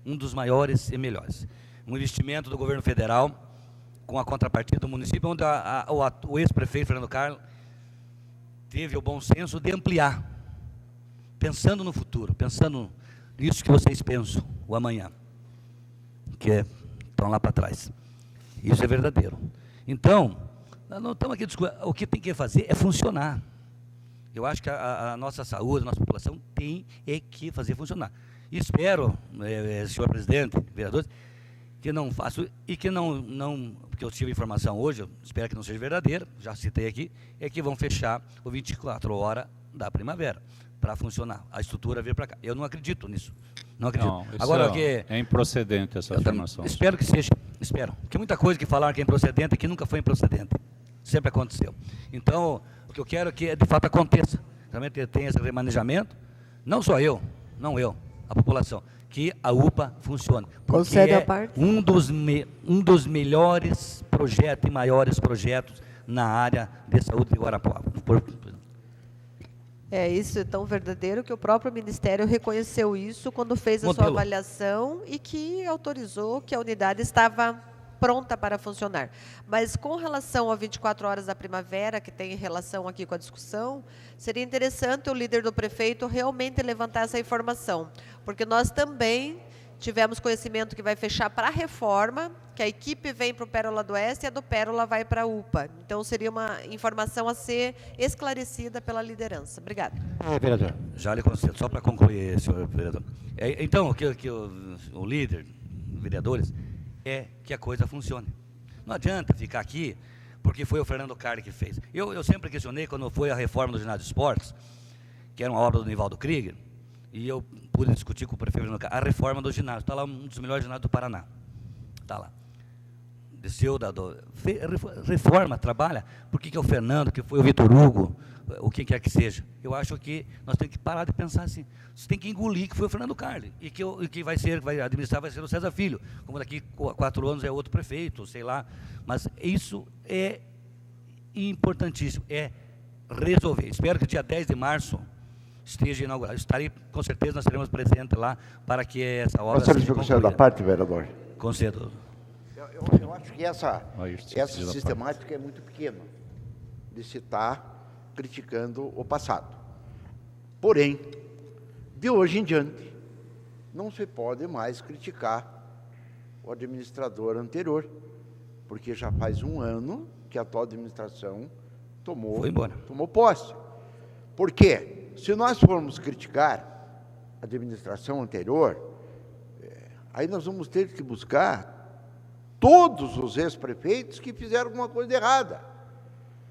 Um dos maiores e melhores. Um investimento do governo federal com a contrapartida do município, onde o ex-prefeito Fernando Carlos teve o bom senso de ampliar, pensando no futuro, pensando nisso que vocês pensam, o amanhã, que estão lá para trás. Isso é verdadeiro. Então, nós não estamos aqui discutindo, o que tem que fazer é funcionar. Eu acho que a nossa saúde, a nossa população tem que fazer funcionar. E espero, senhor presidente, vereadores, que não façam, e que não, porque eu tive informação hoje, eu espero que não seja verdadeira, já citei aqui, é que vão fechar o 24 horas da primavera, para funcionar, a estrutura vir para cá. Eu não acredito nisso, não acredito. Não, agora, é improcedente essa afirmação. Espero que seja, espero, porque muita coisa que falaram que é improcedente, que nunca foi improcedente, sempre aconteceu. Então, o que eu quero é que, de fato, aconteça, também tem esse remanejamento, não só eu, não eu, a população, que a UPA funcione. Porque é um dos melhores projetos e maiores projetos na área de saúde de Guarapuava. Isso é tão verdadeiro que o próprio Ministério reconheceu isso quando fez a sua avaliação e que autorizou que a unidade estava pronta para funcionar. Mas com relação a 24 horas da primavera, que tem relação aqui com a discussão, seria interessante o líder do prefeito realmente levantar essa informação, porque nós também tivemos conhecimento que vai fechar para a reforma, que a equipe vem para o Pérola do Oeste e a do Pérola vai para a UPA. Então, seria uma informação a ser esclarecida pela liderança. Obrigada. Vereador. Já lhe concedo, só para concluir, senhor vereador. Então, o líder, vereadores, é que a coisa funcione. Não adianta ficar aqui, porque foi o Fernando Carli que fez. Eu sempre questionei, quando foi a reforma do ginásio de esportes, que era uma obra do Nivaldo Krieger, e eu pude discutir com o prefeito Fernando Carli, a reforma do ginásio. Está lá um dos melhores ginásios do Paraná. Está lá. Desceu reforma, trabalha. Por que é o Fernando, que foi o Vitor Hugo, o que quer que seja? Eu acho que nós temos que parar de pensar assim. Você tem que engolir que foi o Fernando Carli, e que vai administrar vai ser o César Filho, como daqui 4 anos é outro prefeito, sei lá. Mas isso é importantíssimo, é resolver. Espero que dia 10 de março esteja inaugurado. Estarei, com certeza, nós seremos presentes lá para que essa obra seja concluída. Concedo da parte, vereador. Concedo. Eu acho que essa sistemática é muito pequena, de se estar criticando o passado. Porém, de hoje em diante, não se pode mais criticar o administrador anterior, porque já faz 1 ano que a atual administração tomou posse. Por quê? Se nós formos criticar a administração anterior, aí nós vamos ter que buscar todos os ex-prefeitos que fizeram alguma coisa errada.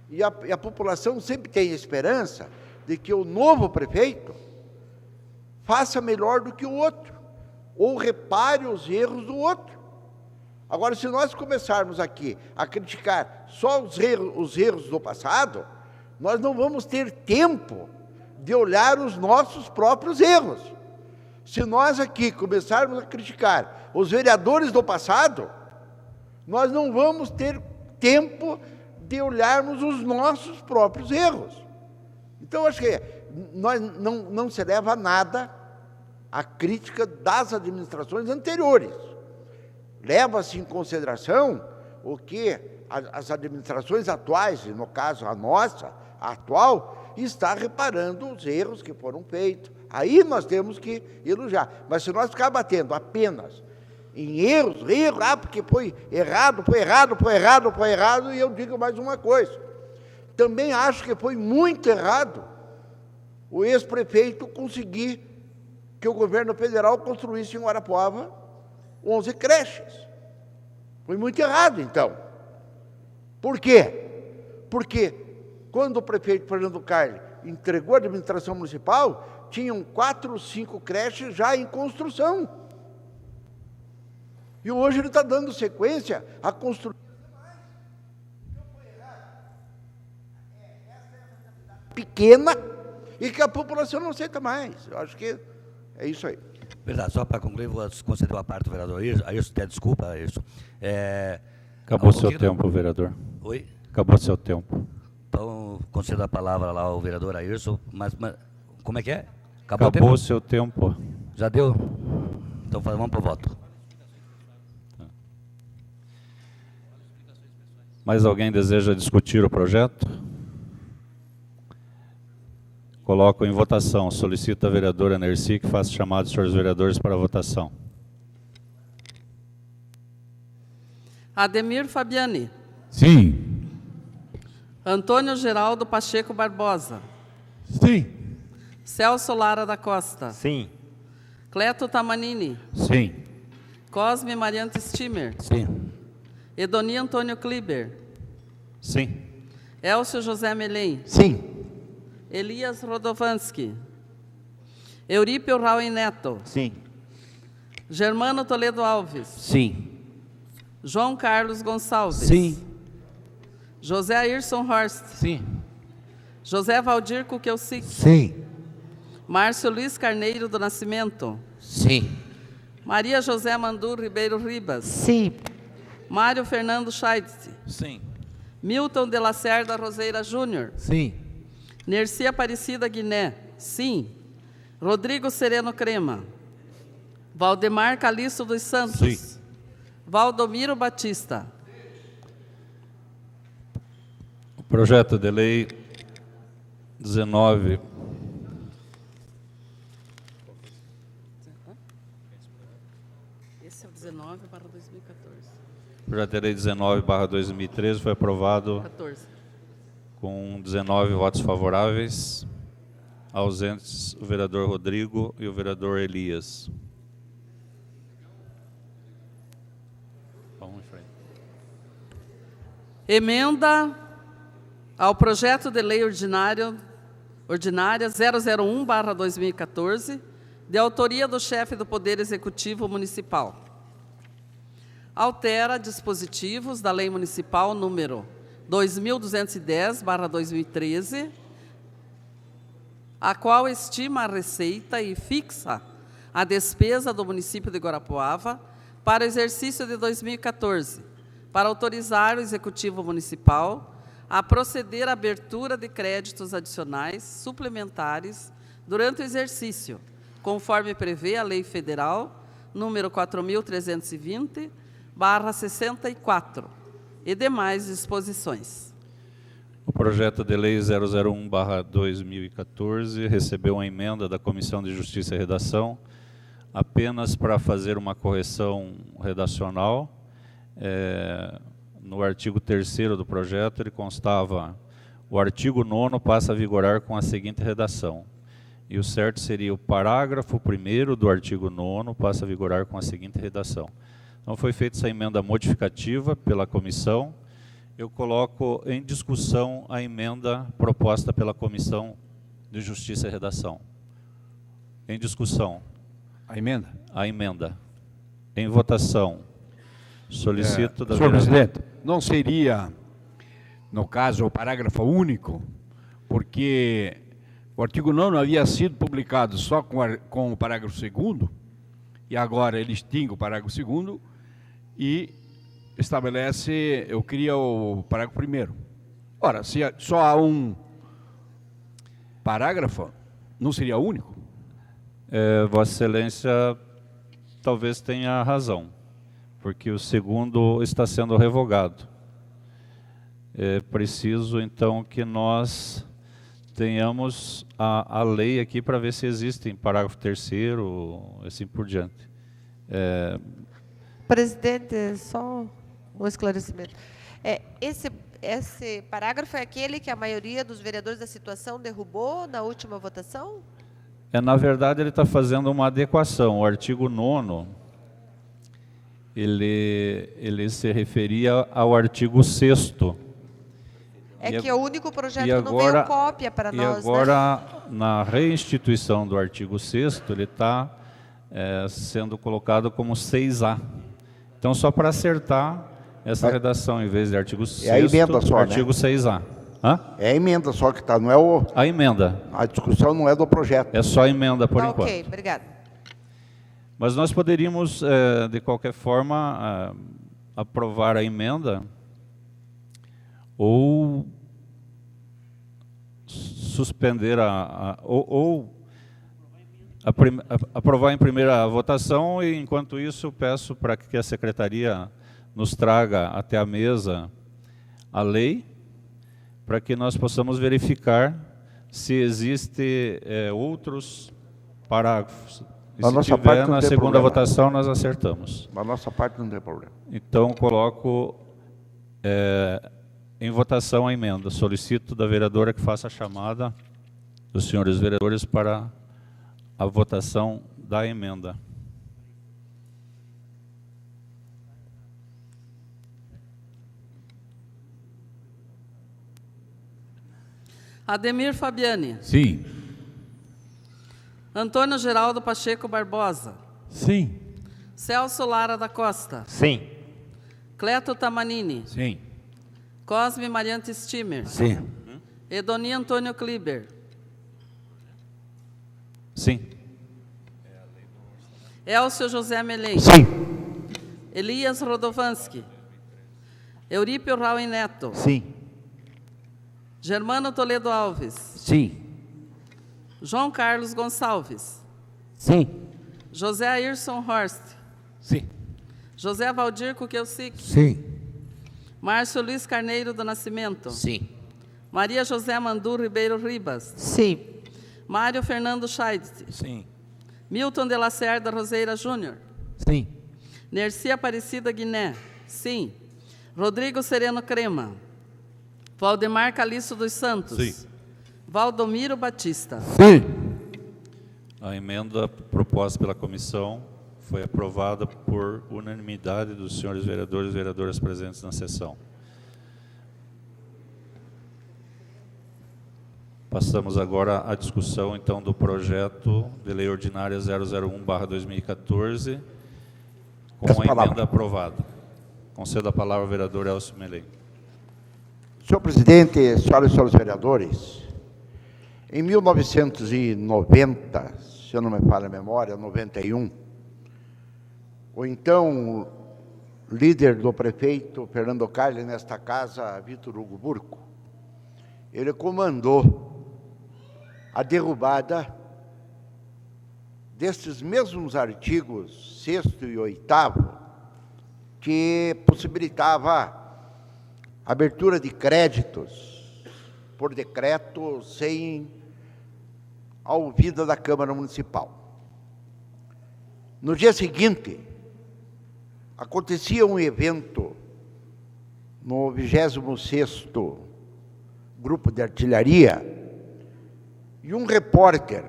E a população sempre tem esperança de que o novo prefeito faça melhor do que o outro, ou repare os erros do outro. Agora, se nós começarmos aqui a criticar só os erros do passado, nós não vamos ter tempo de olhar os nossos próprios erros. Se nós aqui começarmos a criticar os vereadores do passado, nós não vamos ter tempo de olharmos os nossos próprios erros. Então, acho que nós não se leva a nada a crítica das administrações anteriores. Leva-se em consideração o que as administrações atuais, e no caso a nossa, a atual, está reparando os erros que foram feitos. Aí nós temos que elogiar. Mas se nós ficar batendo apenas em erros, porque foi errado, e eu digo mais uma coisa. Também acho que foi muito errado o ex-prefeito conseguir que o governo federal construísse em Guarapuava 11 creches. Foi muito errado, então. Por quê? Porque quando o prefeito Fernando Carli entregou a administração municipal, tinham 4 ou 5 creches já em construção. E hoje ele está dando sequência a construir. Pequena e que a população não aceita mais. Eu acho que é isso aí. Verdade, só para concluir, vou conceder a parte do vereador Ayrson, até desculpa, Ayrson. Acabou Um seu pouquinho, tempo, vereador. Oi? Acabou seu tempo. Então, concedo a palavra lá ao vereador Ayrson, mas como é que é? Acabou, Acabou o tempo? seu tempo. Já deu? Então vamos para o voto. Mais alguém deseja discutir o projeto? Coloco em votação. Solicito a vereadora Nercy que faça chamado dos senhores vereadores para a votação. Ademir Fabiani. Sim. Antônio Geraldo Pacheco Barbosa. Sim. Celso Lara da Costa. Sim. Cleto Tamanini. Sim. Cosme Mariante Stimer. Sim. Edoni Antônio Kliber. Sim. Elcio José Melém. Sim. Elias Rodovansky. Eurípio Rauen Neto. Sim. Germano Toledo Alves. Sim. João Carlos Gonçalves. Sim. José Ayrson Horst. Sim. José Valdir Kukelsic. Sim. Márcio Luiz Carneiro do Nascimento. Sim. Maria José Mandu Ribeiro Ribas. Sim. Mário Fernando Scheidtz. Sim. Milton de Lacerda Roseira Júnior. Sim. Nercy Aparecida Guiné. Sim. Rodrigo Sereno Crema. Valdemar Calixto dos Santos. Sim. Valdomiro Batista. O projeto de lei 19. Esse é o 19/2014. Projeto de lei 19/2013 foi aprovado 14. com 19 votos favoráveis, ausentes o vereador Rodrigo e o vereador Elias. Vamos em frente. Emenda ao projeto de lei ordinária 001/2014, de autoria do chefe do Poder Executivo Municipal. Altera dispositivos da Lei Municipal número 2210/2013, a qual estima a receita e fixa a despesa do município de Guarapuava para o exercício de 2014, para autorizar o Executivo Municipal a proceder à abertura de créditos adicionais suplementares durante o exercício, conforme prevê a Lei Federal número 4.320/64 e demais disposições. O projeto de lei 001/2014 recebeu uma emenda da Comissão de Justiça e Redação, apenas para fazer uma correção redacional. No artigo 3º do projeto, ele constava: o artigo 9º passa a vigorar com a seguinte redação. E o certo seria: o parágrafo 1º do artigo 9º passa a vigorar com a seguinte redação. Então, foi feita essa emenda modificativa pela comissão. Eu coloco em discussão a emenda proposta pela Comissão de Justiça e Redação. Em discussão. A emenda? A emenda. Em votação. Solicito da Senhor vereadora. presidente, não seria, no caso, o parágrafo único, porque o artigo 9º havia sido publicado só com o parágrafo 2º, e agora ele extingue o parágrafo 2º e estabelece, eu queria o parágrafo 1º. Ora, se só há um parágrafo, não seria único? Vossa Excelência talvez tenha razão, porque o 2º está sendo revogado. É preciso, então, que nós tenhamos a lei aqui para ver se existem parágrafo 3º, assim por diante. Presidente, só um esclarecimento. Esse parágrafo é aquele que a maioria dos vereadores da situação derrubou na última votação? Na verdade, ele está fazendo uma adequação. O artigo 9º, ele se referia ao artigo 6º. Que o único projeto e não agora, veio cópia para nós, E agora, na reinstituição do artigo 6º, ele está sendo colocado como 6A. Então, só para acertar essa redação, em vez de artigo 6º, a emenda só, artigo 6A. Hã? É a emenda só que está, não é o... A emenda. A discussão não é do projeto. É só a emenda, por Tá, enquanto. ok, obrigada. Mas nós poderíamos, de qualquer forma, aprovar a emenda ou suspender aprovar em primeira votação, e enquanto isso peço para que a secretaria nos traga até a mesa a lei, para que nós possamos verificar se existe outros parágrafos. E Da se nossa tiver, parte não na tem segunda problema. votação nós acertamos. Da nossa parte não tem problema. Então, coloco em votação a emenda. Solicito da vereadora que faça a chamada dos senhores vereadores para a votação da emenda. Ademir Fabiani. Sim. Antônio Geraldo Pacheco Barbosa. Sim. Celso Lara da Costa. Sim. Cleto Tamanini. Sim. Cosme Mariante Stimer. Sim. Edoni Antônio Kliber. Sim. Elcio José Melém. Sim. Elias Rodovansky. Eurípio Raul Neto. Sim. Germano Toledo Alves. Sim. João Carlos Gonçalves. Sim. José Ayrson Horst. Sim. José Valdir Kukelsic. Sim. Márcio Luiz Carneiro do Nascimento. Sim. Maria José Mandu Ribeiro Ribas. Sim. Mário Fernando Scheidt. Sim. Milton de Lacerda Roseira Júnior. Sim. Nercia Aparecida Guiné. Sim. Rodrigo Sereno Crema. Valdemar Calixto dos Santos. Sim. Valdomiro Batista. Sim. A emenda proposta pela comissão foi aprovada por unanimidade dos senhores vereadores e vereadoras presentes na sessão. Passamos agora à discussão, então, do projeto de lei ordinária 001/2014, com a emenda aprovada. Concedo a palavra ao vereador Elcio Melém. Senhor presidente, senhoras e senhores vereadores, em 1990, se eu não me falha a memória, 91, o então líder do prefeito Fernando Caille nesta casa, Vitor Hugo Burco, ele comandou a derrubada destes mesmos artigos 6º e 8º, que possibilitava a abertura de créditos por decreto sem a ouvida da Câmara Municipal. No dia seguinte, acontecia um evento no 26º Grupo de Artilharia, e um repórter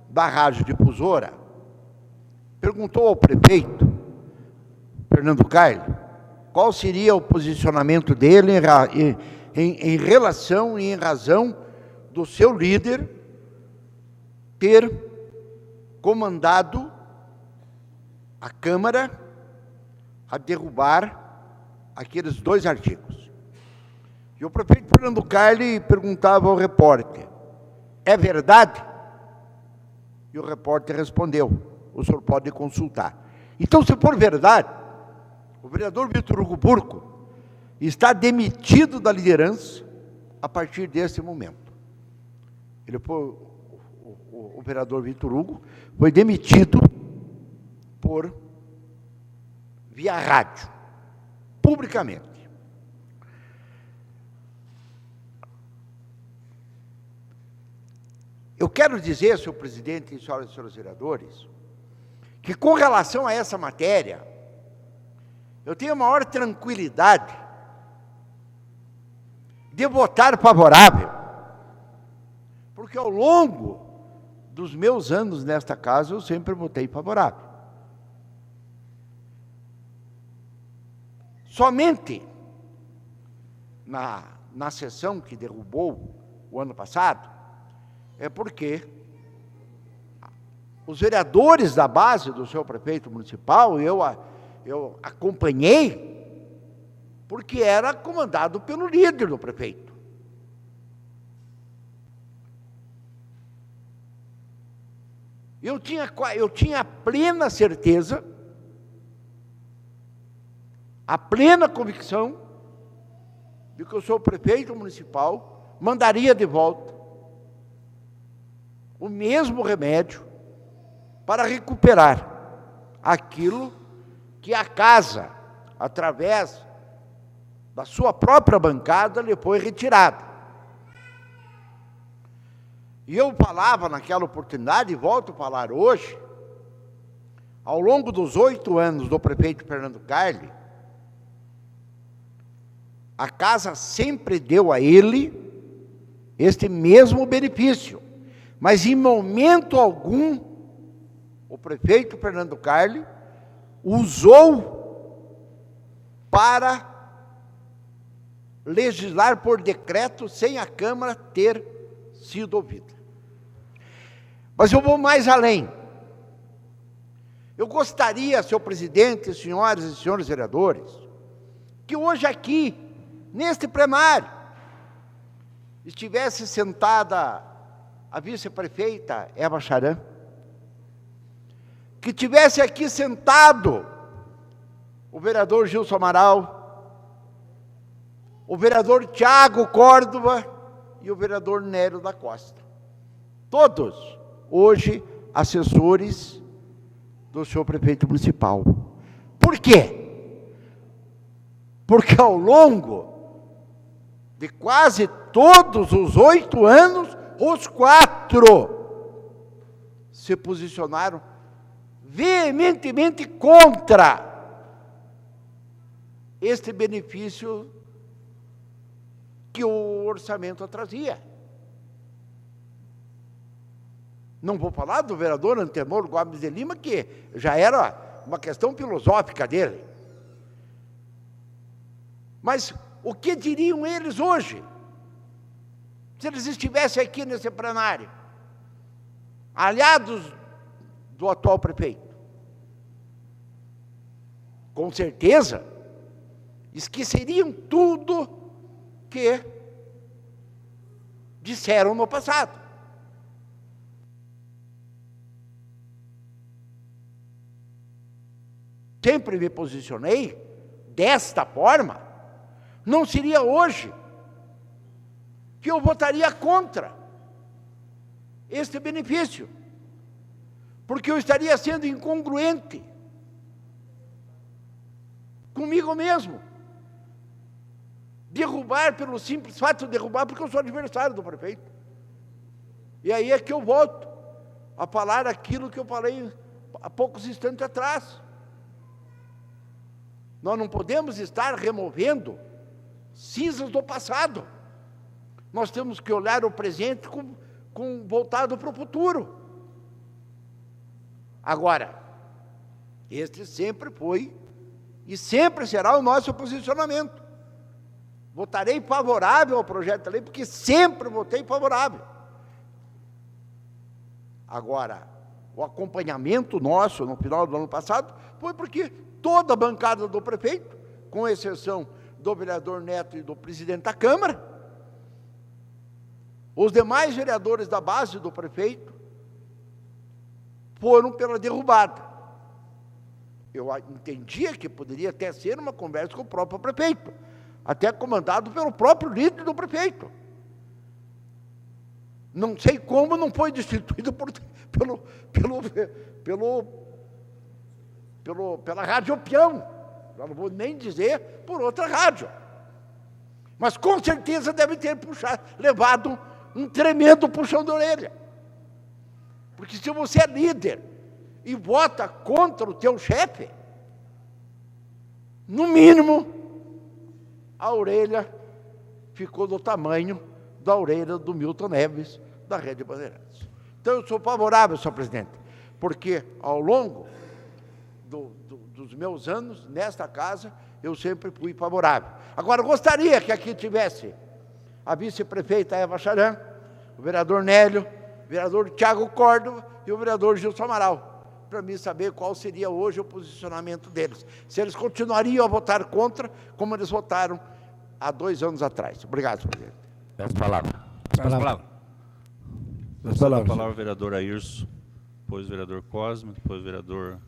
da Rádio Difusora perguntou ao prefeito, Fernando Caille, qual seria o posicionamento dele em relação e em razão do seu líder ter comandado a Câmara a derrubar aqueles 2 artigos. E o prefeito Fernando Caille perguntava ao repórter, é verdade? E o repórter respondeu, o senhor pode consultar. Então, se for verdade, o vereador Vitor Hugo Burco está demitido da liderança a partir desse momento. Ele foi, o vereador Vitor Hugo foi demitido por via rádio, publicamente. Eu quero dizer, senhor presidente e senhoras e senhores vereadores, que com relação a essa matéria, eu tenho a maior tranquilidade de votar favorável, porque ao longo dos meus anos nesta casa, eu sempre votei favorável. Somente na sessão que derrubou o ano passado, é porque os vereadores da base do seu prefeito municipal, eu acompanhei, porque era comandado pelo líder do prefeito. Eu tinha plena certeza, a plena convicção de que o seu prefeito municipal mandaria de volta o mesmo remédio para recuperar aquilo que a casa, através da sua própria bancada, lhe foi retirado. E eu falava naquela oportunidade, e volto a falar hoje, ao longo dos 8 anos do prefeito Fernando Carli, a casa sempre deu a ele este mesmo benefício, mas em momento algum, o prefeito Fernando Carli usou para legislar por decreto sem a Câmara ter sido ouvida. Mas eu vou mais além. Eu gostaria, senhor presidente, senhoras e senhores vereadores, que hoje aqui, neste plenário, estivesse sentada a vice-prefeita Eva Charan, que tivesse aqui sentado o vereador Gilson Amaral, o vereador Tiago Córdova e o vereador Nélio da Costa. Todos, hoje, assessores do senhor prefeito municipal. Por quê? Porque ao longo de quase todos os 8 anos, os 4 se posicionaram veementemente contra este benefício que o orçamento trazia. Não vou falar do vereador Antenor Gomes de Lima, que já era uma questão filosófica dele. Mas o que diriam eles hoje, se eles estivessem aqui nesse plenário, aliados do atual prefeito? Com certeza, esqueceriam tudo que disseram no passado. Sempre me posicionei desta forma, não seria hoje que eu votaria contra este benefício, porque eu estaria sendo incongruente comigo mesmo. Derrubar pelo simples fato de derrubar, porque eu sou adversário do prefeito. E aí é que eu volto a falar aquilo que eu falei há poucos instantes atrás. Nós não podemos estar removendo cinzas do passado. Nós temos que olhar o presente voltado para o futuro. Agora, este sempre foi e sempre será o nosso posicionamento. Votarei favorável ao projeto de lei, porque sempre votei favorável. Agora, o acompanhamento nosso no final do ano passado foi porque toda a bancada do prefeito, com exceção do vereador Neto e do presidente da Câmara, os demais vereadores da base do prefeito foram pela derrubada. Eu entendia que poderia até ser uma conversa com o próprio prefeito, até comandado pelo próprio líder do prefeito. Não sei como não foi destituído pela Rádio Peão, já não vou nem dizer por outra rádio. Mas com certeza deve ter levado um tremendo puxão de orelha. Porque se você é líder e vota contra o teu chefe, no mínimo, a orelha ficou do tamanho da orelha do Milton Neves, da Rede Bandeirantes. Então, eu sou favorável, senhor presidente, porque ao longo dos meus anos nesta casa, eu sempre fui favorável. Agora, gostaria que aqui tivesse a vice-prefeita Eva Charan, o vereador Nélio, o vereador Tiago Córdova e o vereador Gilson Amaral, para mim saber qual seria hoje o posicionamento deles. Se eles continuariam a votar contra, como eles votaram há 2 anos atrás. Obrigado, senhor presidente. Peço palavra. Peço a palavra ao vereador Airson, depois o vereador Cosme, depois o vereador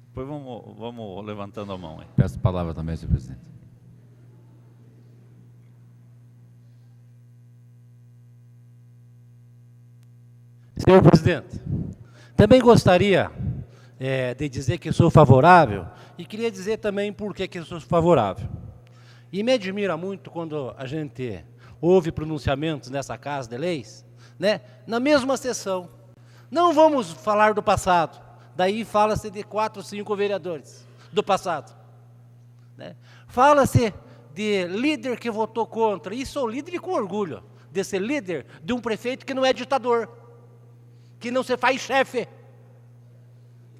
Depois vamos levantando a mão aí. Peço a palavra também, senhor presidente. Senhor presidente, também gostaria de dizer que sou favorável e queria dizer também por que eu sou favorável. E me admira muito quando a gente ouve pronunciamentos nessa Casa de Leis, né, na mesma sessão. Não vamos falar do passado, daí fala-se de 4 ou 5 vereadores do passado. Né? Fala-se de líder que votou contra, e sou líder e com orgulho de ser líder de um prefeito que não é ditador, que não se faz chefe,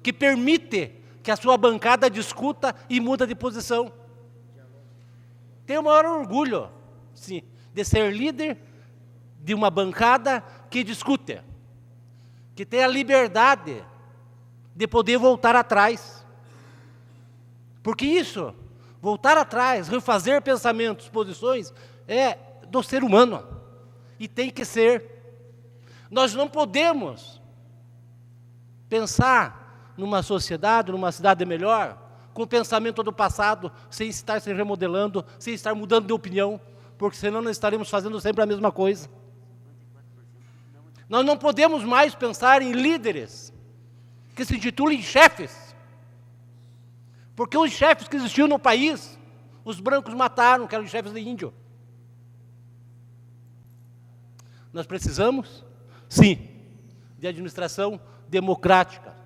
que permite que a sua bancada discuta e muda de posição. Tenho o maior orgulho, sim, de ser líder de uma bancada que discute, que tem a liberdade de poder voltar atrás. Porque isso, voltar atrás, refazer pensamentos, posições, é do ser humano. E tem que ser. Nós não podemos pensar numa sociedade, numa cidade melhor, com o pensamento do passado, sem estar se remodelando, sem estar mudando de opinião, porque senão nós estaremos fazendo sempre a mesma coisa. Nós não podemos mais pensar em líderes que se intitulem chefes, porque os chefes que existiam no país, os brancos mataram, que eram os chefes de índio. Nós precisamos, sim, de administração democrática,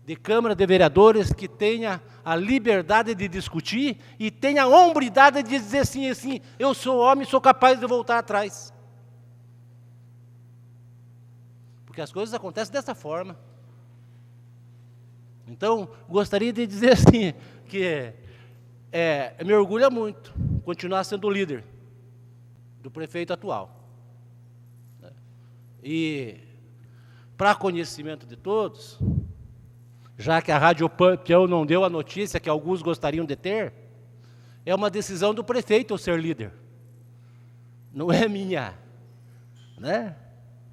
de Câmara de Vereadores que tenha a liberdade de discutir e tenha a hombridade de dizer assim, assim, eu sou homem, sou capaz de voltar atrás. Porque as coisas acontecem dessa forma. Então, gostaria de dizer assim, que me orgulha muito continuar sendo o líder do prefeito atual. E, para conhecimento de todos, já que a Rádio Peão não deu a notícia que alguns gostariam de ter, é uma decisão do prefeito eu ser líder. Não é minha. Né?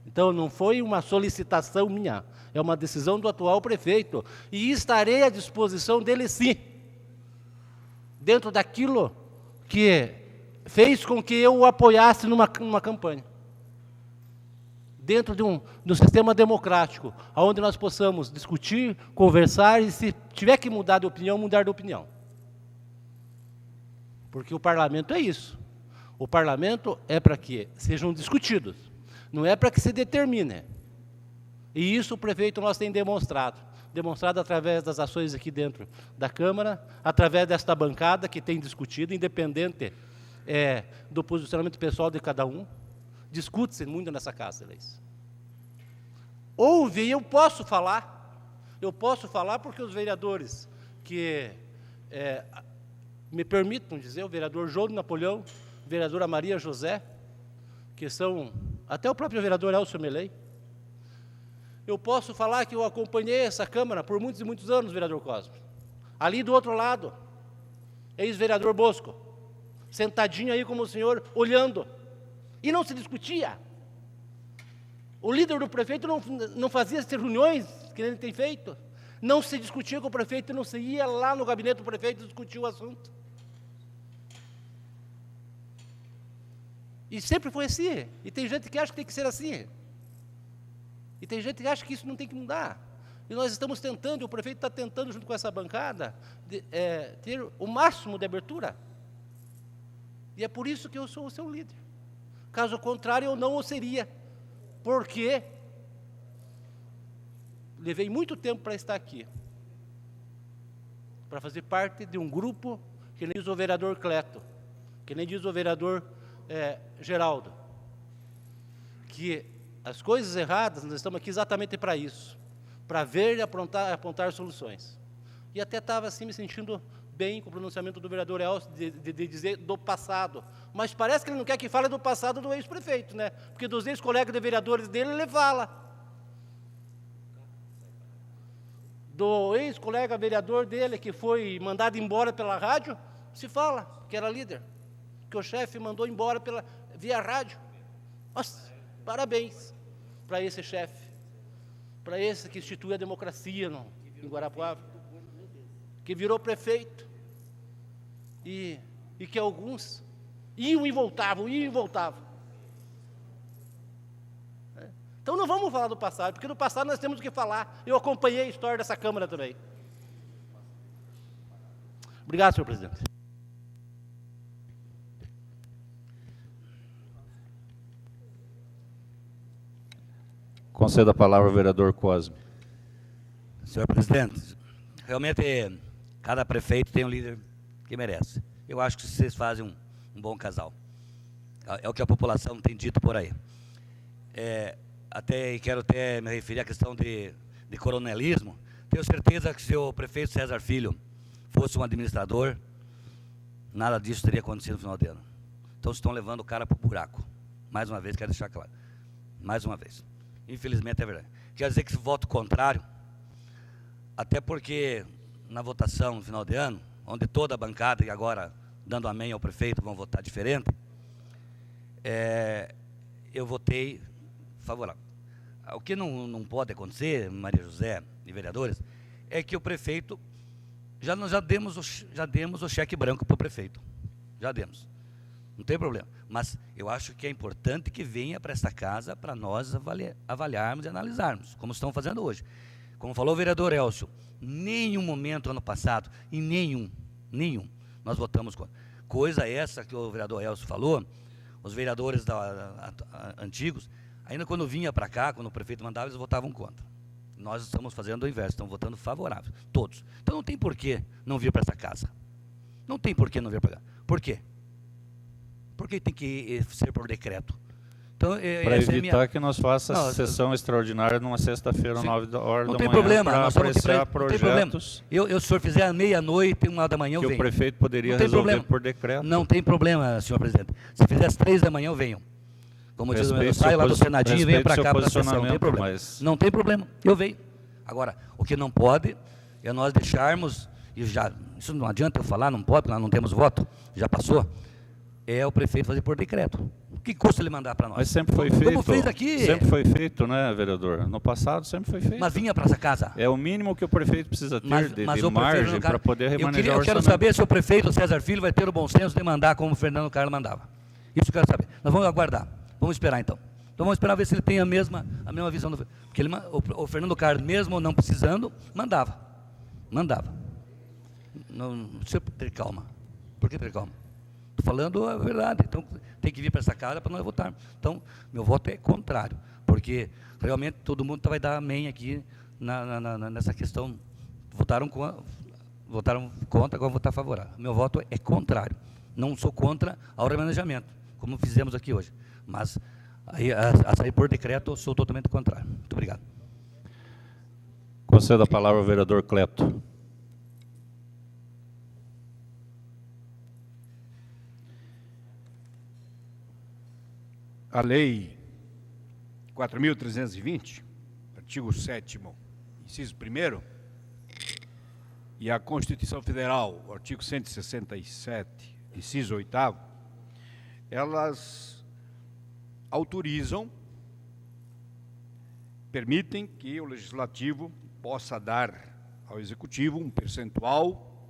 Então, não foi uma solicitação minha, é uma decisão do atual prefeito. E estarei à disposição dele, sim, dentro daquilo que fez com que eu o apoiasse numa campanha. Dentro de um sistema democrático, onde nós possamos discutir, conversar e, se tiver que mudar de opinião, mudar de opinião. Porque o parlamento é isso. O parlamento é para que sejam discutidos, não é para que se determine. E isso o prefeito nós tem demonstrado através das ações aqui dentro da Câmara, através desta bancada que tem discutido, independente do posicionamento pessoal de cada um. Discute-se muito nessa Casa de Leis. Houve, e eu posso falar porque os vereadores que me permitam dizer, o vereador João de Napoleão, a vereadora Maria José, que são, até o próprio vereador Elcio Melei, eu posso falar que eu acompanhei essa Câmara por muitos e muitos anos, vereador Cosme. Ali do outro lado, ex-vereador Bosco, sentadinho aí como o senhor, olhando. E não se discutia. O líder do prefeito não fazia essas reuniões que ele tem feito. Não se discutia com o prefeito, não se ia lá no gabinete do prefeito discutir o assunto. E sempre foi assim. E tem gente que acha que tem que ser assim. E tem gente que acha que isso não tem que mudar. E nós estamos tentando, o prefeito está tentando, junto com essa bancada, ter o máximo de abertura. E é por isso que eu sou o seu líder. Caso contrário, eu não o seria, porque levei muito tempo para estar aqui, para fazer parte de um grupo, que nem diz o vereador Cleto, que nem diz o vereador Geraldo, que as coisas erradas, nós estamos aqui exatamente para isso, para ver e apontar soluções. E até estava assim me sentindo bem com o pronunciamento do vereador Elcio, de dizer do passado. Mas parece que ele não quer que fale do passado do ex-prefeito, né? Porque dos ex-colegas de vereadores dele, ele fala. Do ex-colega vereador dele, que foi mandado embora pela rádio, se fala que era líder, que o chefe mandou embora via rádio. Nossa, parabéns para esse chefe, para esse que institui a democracia em Guarapuava. que virou prefeito, e que alguns iam e voltavam, iam e voltavam. Então não vamos falar do passado, porque no passado nós temos o que falar. Eu acompanhei a história dessa Câmara também. Obrigado, senhor presidente. Conceda a palavra ao vereador Cosme. Senhor presidente, realmente cada prefeito tem um líder que merece. Eu acho que vocês fazem um bom casal. É o que a população tem dito por aí. Quero até me referir à questão de coronelismo. Tenho certeza que se o prefeito César Filho fosse um administrador, nada disso teria acontecido no final de ano. Então, estão levando o cara para o buraco. Mais uma vez, quero deixar claro. Mais uma vez. Infelizmente, é verdade. Quer dizer que voto contrário, até porque na votação no final de ano, onde toda a bancada, e agora dando amém ao prefeito, vão votar diferente, eu votei favorável. O que não pode acontecer, Maria José e vereadores, é que o prefeito, nós já demos o cheque branco para o prefeito. Já demos. Não tem problema. Mas eu acho que é importante que venha para esta casa para nós avaliarmos e analisarmos, como estão fazendo hoje. Como falou o vereador Elcio, nenhum momento ano passado, e nenhum, nós votamos contra. Coisa essa que o vereador Elcio falou, os vereadores antigos, ainda quando vinha para cá, quando o prefeito mandava, eles votavam contra. Nós estamos fazendo o inverso, estamos votando favorável, todos. Então não tem por que não vir para essa casa. Não tem por que não vir para cá. Por quê? Porque tem que ser por decreto. Então, para evitar que nós façamos sessão extraordinária numa sexta-feira, 9 horas da manhã, não tem problema, para nós estamos aqui apreciar não tem problema. projetos Se o senhor fizer à meia-noite, 1h da manhã, eu venho. que o prefeito poderia resolver por decreto. Não tem problema, senhor presidente. Se fizer às 3 da manhã, eu venho. Como diz o meu, eu saio lá do Senadinho e venho para cá para a sessão, não tem problema. Não tem problema, eu venho. Agora, o que não pode é nós deixarmos, isso não adianta eu falar, não pode, porque nós não temos voto, já passou, é o prefeito fazer por decreto. O que custa ele mandar para nós? Mas sempre foi feito. Como fez aqui. Sempre foi feito, né, vereador? No passado sempre foi feito. Mas vinha para essa casa. É o mínimo que o prefeito precisa ter de margem para poder remanejar o orçamento. Eu quero saber se o prefeito César Filho vai ter o bom senso de mandar como o Fernando Carlos mandava. Isso eu quero saber. Nós vamos aguardar. Vamos esperar então. Então vamos esperar ver se ele tem a mesma visão. Porque o Fernando Carlos, mesmo não precisando, mandava. Não precisa ter calma. Por que ter calma? Estou falando a verdade. Então tem que vir para essa casa para nós votarmos. Então, meu voto é contrário. Porque realmente todo mundo vai dar amém aqui nessa questão. Votaram contra, agora vão votar favorável. Meu voto é contrário. Não sou contra ao remanejamento, como fizemos aqui hoje. Mas aí, a sair por decreto, eu sou totalmente contrário. Muito obrigado. Conceda a palavra ao vereador Cleto. A Lei 4.320, artigo 7º, inciso 1º, e a Constituição Federal, o artigo 167, inciso 8º, elas autorizam, permitem que o Legislativo possa dar ao Executivo um percentual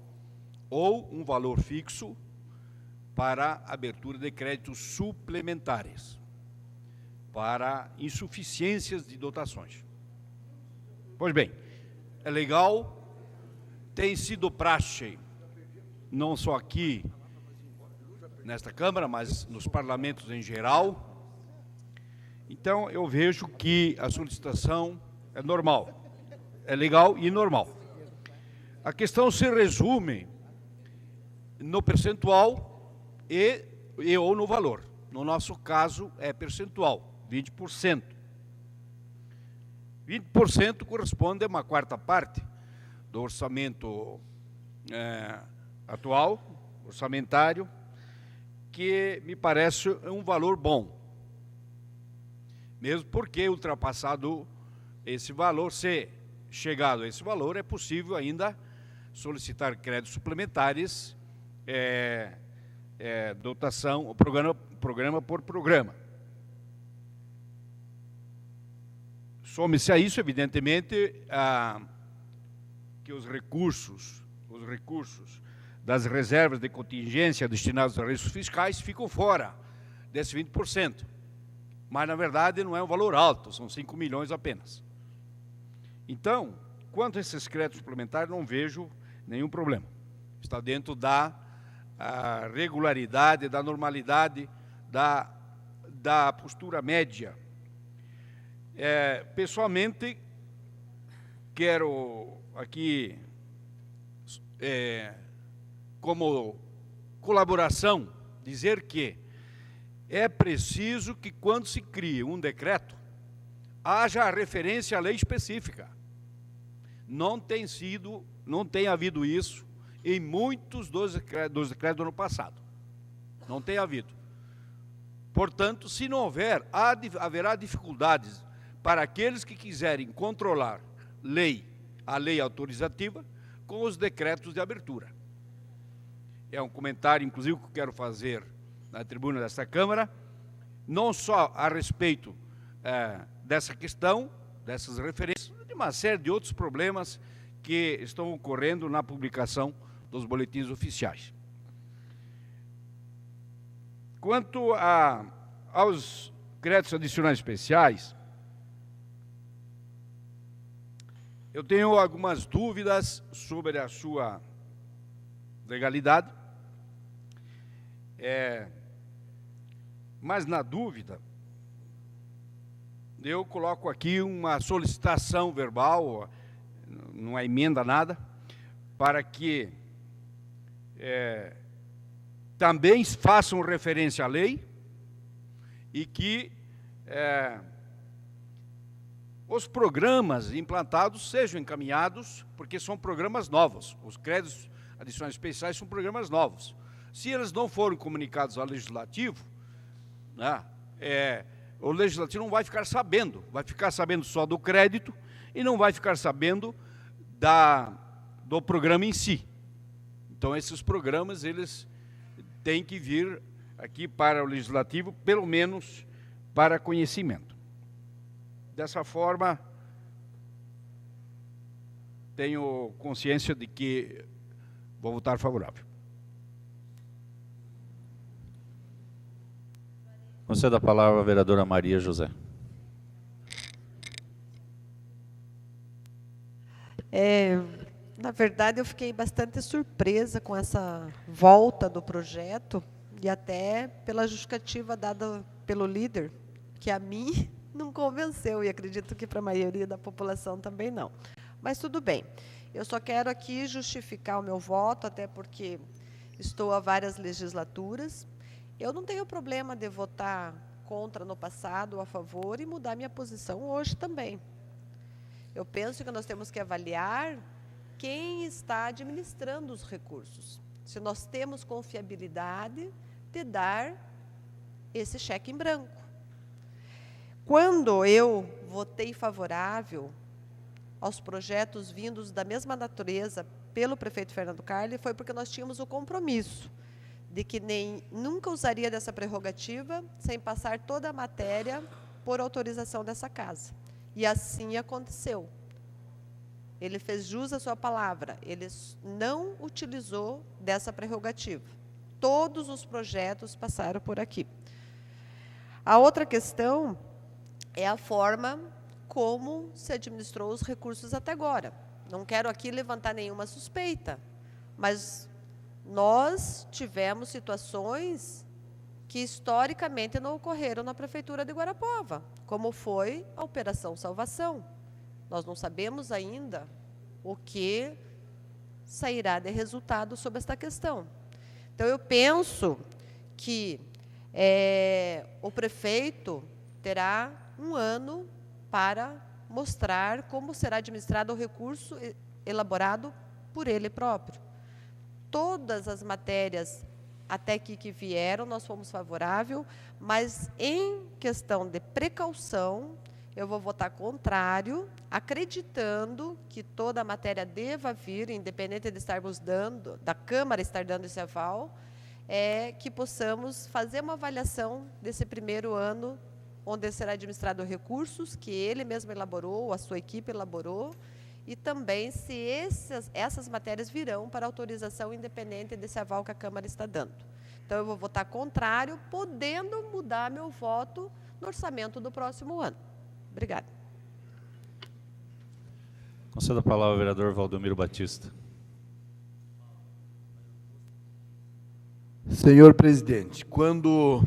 ou um valor fixo para abertura de créditos suplementares, para insuficiências de dotações. Pois bem, é legal, tem sido praxe, não só aqui, nesta Câmara, mas nos parlamentos em geral. Então, eu vejo que a solicitação é normal, é legal e normal. A questão se resume no percentual e ou no valor. No nosso caso, é percentual. 20%. 20% corresponde a uma quarta parte do orçamento atual, orçamentário, que me parece um valor bom. Mesmo porque, ultrapassado esse valor, se chegado a esse valor, é possível ainda solicitar créditos suplementares, dotação, programa por programa. Some-se a isso, evidentemente, que os recursos, os recursos das reservas de contingência destinados a riscos fiscais ficam fora desse 20%. Mas, na verdade, não é um valor alto, são 5 milhões apenas. Então, quanto a esses créditos suplementares, não vejo nenhum problema. Está dentro da regularidade, da normalidade, da postura média. Pessoalmente, quero aqui, como colaboração, dizer que é preciso que, quando se crie um decreto, haja referência à lei específica. Não tem havido isso em muitos dos decretos do ano passado. Não tem havido. Portanto, se não houver, haverá dificuldades para aqueles que quiserem controlar a lei autorizativa com os decretos de abertura. É um comentário, inclusive, que eu quero fazer na tribuna desta Câmara, não só a respeito dessa questão, dessas referências, de uma série de outros problemas que estão ocorrendo na publicação dos boletins oficiais. Quanto aos créditos adicionais especiais, eu tenho algumas dúvidas sobre a sua legalidade, mas, na dúvida, eu coloco aqui uma solicitação verbal, não é emenda nada, para que também façam referência à lei e que os programas implantados sejam encaminhados, porque são programas novos. Os créditos adicionais especiais são programas novos. Se eles não forem comunicados ao Legislativo, né, o Legislativo não vai ficar sabendo só do crédito e não vai ficar sabendo do programa em si. Então, esses programas, eles têm que vir aqui para o Legislativo, pelo menos para conhecimento. Dessa forma, tenho consciência de que vou votar favorável. Concedo a palavra à vereadora Maria José. Na verdade, eu fiquei bastante surpresa com essa volta do projeto e até pela justificativa dada pelo líder, que a mim não convenceu e acredito que para a maioria da população também não. Mas tudo bem. Eu só quero aqui justificar o meu voto, até porque estou há várias legislaturas. Eu não tenho problema de votar contra no passado ou a favor e mudar minha posição hoje também. Eu penso que nós temos que avaliar quem está administrando os recursos. Se nós temos confiabilidade de dar esse cheque em branco. Quando eu votei favorável aos projetos vindos da mesma natureza pelo prefeito Fernando Carli, foi porque nós tínhamos o compromisso de que nunca usaria dessa prerrogativa sem passar toda a matéria por autorização dessa casa. E assim aconteceu. Ele fez jus à sua palavra, ele não utilizou dessa prerrogativa. Todos os projetos passaram por aqui. A outra questão é a forma como se administrou os recursos até agora. Não quero aqui levantar nenhuma suspeita, mas nós tivemos situações que historicamente não ocorreram na Prefeitura de Guarapuava, como foi a Operação Salvação. Nós não sabemos ainda o que sairá de resultado sobre esta questão. Então, eu penso que o prefeito terá um ano para mostrar como será administrado o recurso elaborado por ele próprio. Todas as matérias até aqui que vieram, nós fomos favoráveis, mas em questão de precaução, eu vou votar contrário, acreditando que toda a matéria deva vir, independente de estarmos dando, da Câmara estar dando esse aval, que possamos fazer uma avaliação desse primeiro ano, onde será administrado recursos que ele mesmo elaborou, a sua equipe elaborou, e também se essas matérias virão para autorização independente desse aval que a Câmara está dando. Então, eu vou votar contrário, podendo mudar meu voto no orçamento do próximo ano. Obrigada. Conceda a palavra ao vereador Valdomiro Batista. Senhor presidente, quando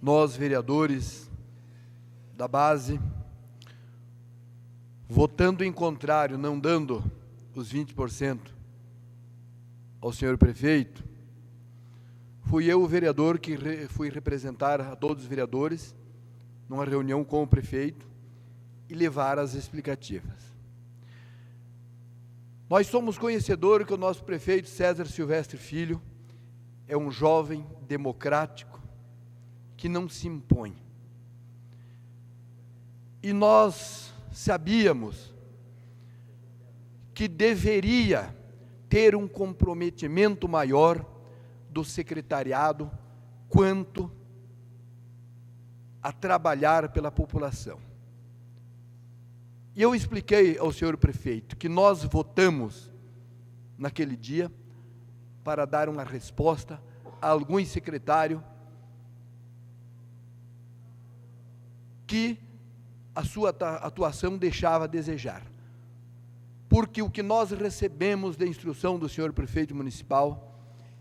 nós, vereadores da base, votando em contrário, não dando os 20% ao senhor prefeito, fui eu o vereador que fui representar a todos os vereadores numa reunião com o prefeito e levar as explicativas. Nós somos conhecedores que o nosso prefeito César Silvestre Filho é um jovem democrático que não se impõe. E nós sabíamos que deveria ter um comprometimento maior do secretariado quanto a trabalhar pela população. E eu expliquei ao senhor prefeito que nós votamos naquele dia para dar uma resposta a algum secretário que a sua atuação deixava a desejar. Porque o que nós recebemos da instrução do senhor prefeito municipal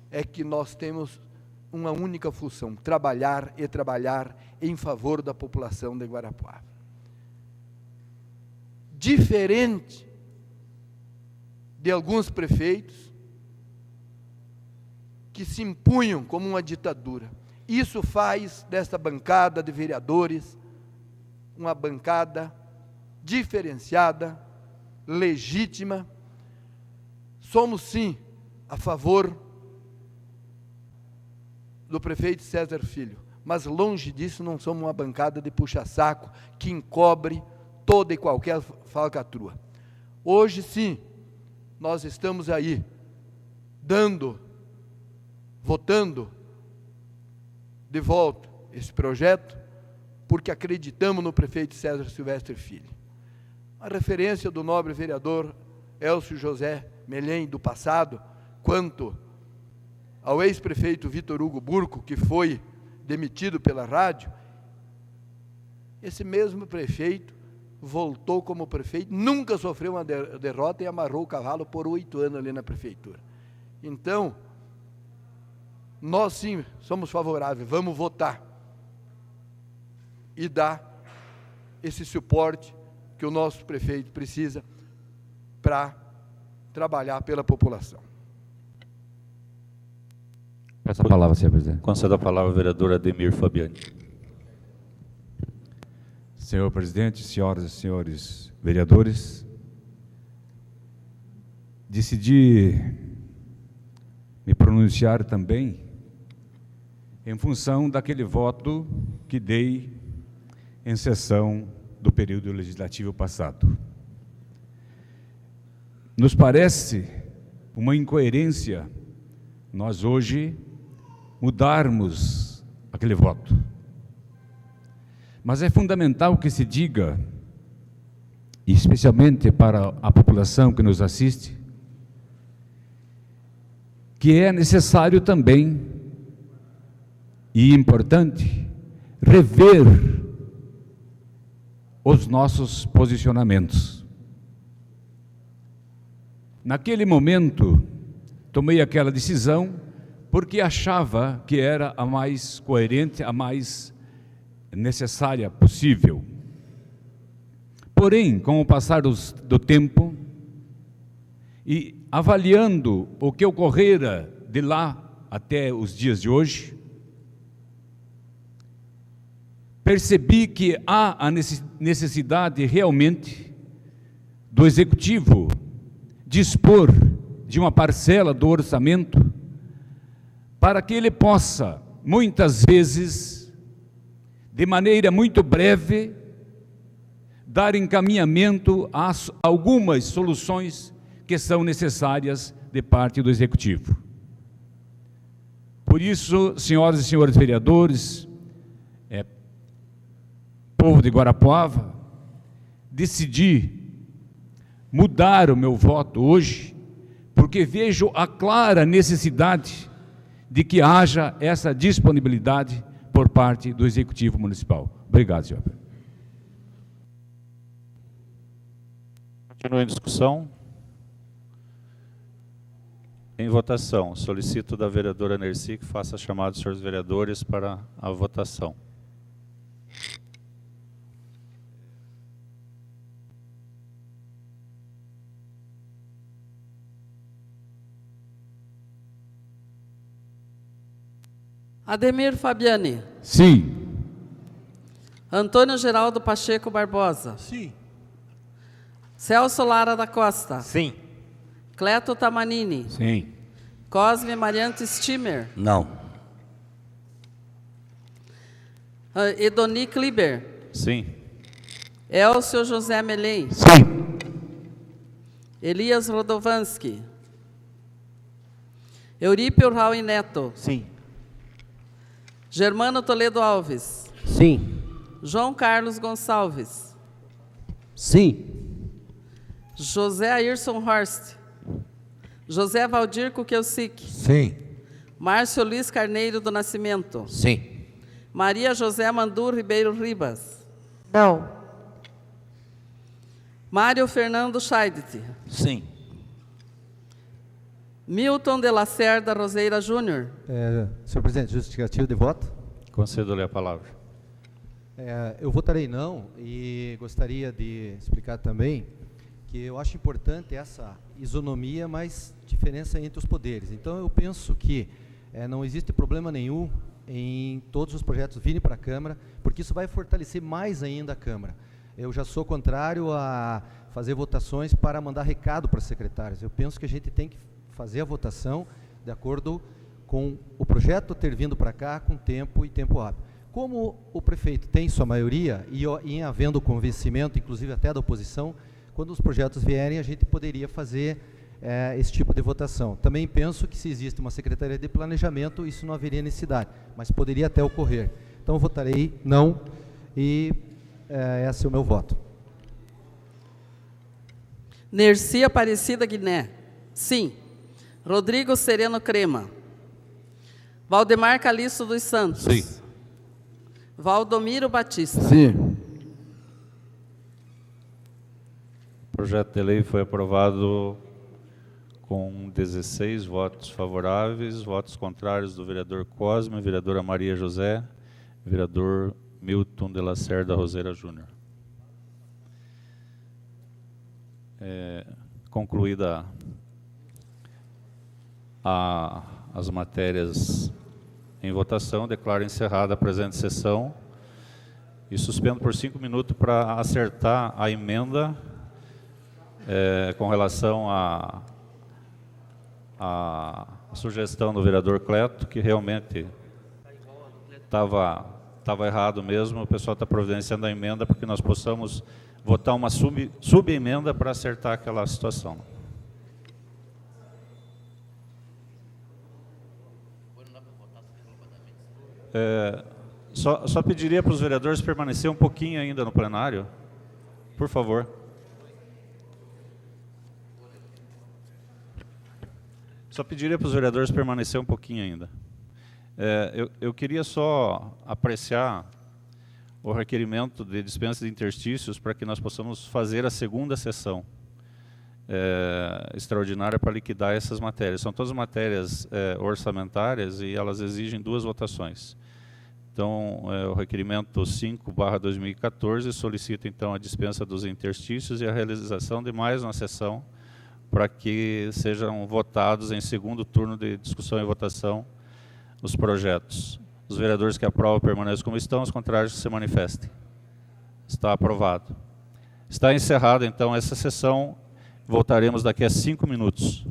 é que nós temos uma única função: trabalhar e trabalhar em favor da população de Guarapuava. Diferente de alguns prefeitos que se impunham como uma ditadura. Isso faz desta bancada de vereadores uma bancada diferenciada, legítima. Somos, sim, a favor do prefeito César Filho, mas longe disso não somos uma bancada de puxa-saco que encobre toda e qualquer falcatrua. Hoje, sim, nós estamos aí votando de volta esse projeto, porque acreditamos no prefeito César Silvestre Filho. A referência do nobre vereador Elcio José Melém do passado, quanto ao ex-prefeito Vitor Hugo Burco, que foi demitido pela rádio, esse mesmo prefeito voltou como prefeito, nunca sofreu uma derrota e amarrou o cavalo por 8 anos ali na prefeitura. Então, nós sim somos favoráveis, vamos votar e dar esse suporte que o nosso prefeito precisa para trabalhar pela população. Peço a palavra, senhor presidente. Conceda a palavra ao vereador Ademir Fabiani. Senhor presidente, senhoras e senhores vereadores, decidi me pronunciar também em função daquele voto que dei em sessão do período legislativo passado. Nos parece uma incoerência nós hoje mudarmos aquele voto. Mas é fundamental que se diga, especialmente para a população que nos assiste, que é necessário também e importante rever os nossos posicionamentos. Naquele momento, tomei aquela decisão porque achava que era a mais coerente, a mais necessária possível. Porém, com o passar do tempo e avaliando o que ocorrera de lá até os dias de hoje, percebi que há a necessidade realmente do Executivo dispor de uma parcela do orçamento para que ele possa, muitas vezes, de maneira muito breve, dar encaminhamento a algumas soluções que são necessárias de parte do Executivo. Por isso, senhoras e senhores vereadores, povo de Guarapuava, decidi mudar o meu voto hoje, porque vejo a clara necessidade de que haja essa disponibilidade por parte do Executivo Municipal. Obrigado, senhor. Continua em discussão. Em votação, solicito da vereadora Nercy que faça a chamada dos senhores vereadores para a votação. Ademir Fabiani. Sim. Antônio Geraldo Pacheco Barbosa. Sim. Celso Lara da Costa. Sim. Cleto Tamanini. Sim. Cosme Mariante Stimmer. Não. Edoni Kliber. Sim. Elcio José Melém. Sim. Elias Rodovanski. Eurípio Raul Neto. Sim. Germano Toledo Alves. Sim. João Carlos Gonçalves. Sim. José Ayrson Horst. José Valdir Kukelsic. Sim. Márcio Luiz Carneiro do Nascimento. Sim. Maria José Mandur Ribeiro Ribas. Não. Mário Fernando Scheidt. Sim. Milton de Lacerda Roseira Júnior. Senhor presidente, justificativo de voto? Concedo-lhe a palavra. Eu votarei não e gostaria de explicar também que eu acho importante essa isonomia, mas diferença entre os poderes. Então eu penso que não existe problema nenhum em todos os projetos virem para a Câmara, porque isso vai fortalecer mais ainda a Câmara. Eu já sou contrário a fazer votações para mandar recado para os secretários. Eu penso que a gente tem que fazer a votação de acordo com o projeto ter vindo para cá com tempo e tempo hábil. Como o prefeito tem sua maioria e em havendo convencimento, inclusive até da oposição, quando os projetos vierem, a gente poderia fazer esse tipo de votação. Também penso que se existe uma Secretaria de Planejamento, isso não haveria necessidade, mas poderia até ocorrer. Então, eu votarei não e esse é o meu voto. Nercy Aparecida Guiné. Sim. Rodrigo Sereno Crema. Valdemar Calixto dos Santos. Sim. Valdomiro Batista. Sim. O projeto de lei foi aprovado com 16 votos favoráveis, votos contrários do vereador Cosme, vereadora Maria José, vereador Milton de Lacerda Roseira Júnior. Concluída as matérias em votação, declaro encerrada a presente sessão e suspendo por 5 minutos para acertar a emenda com relação à sugestão do vereador Cleto, que realmente estava errado mesmo. O pessoal está providenciando a emenda para que nós possamos votar uma sub-emenda para acertar aquela situação. Só pediria para os vereadores permanecer um pouquinho ainda no plenário, por favor. Só pediria para os vereadores permanecer um pouquinho ainda. Eu queria só apreciar o requerimento de dispensa de interstícios para que nós possamos fazer a segunda sessão extraordinária para liquidar essas matérias. São todas matérias orçamentárias e elas exigem 2 votações. Então, o requerimento 5/2014 solicita então a dispensa dos interstícios e a realização de mais uma sessão para que sejam votados em segundo turno de discussão e votação os projetos. Os vereadores que aprovam permaneçam como estão, os contrários que se manifestem. Está aprovado. Está encerrada então essa sessão. Voltaremos daqui a 5 minutos.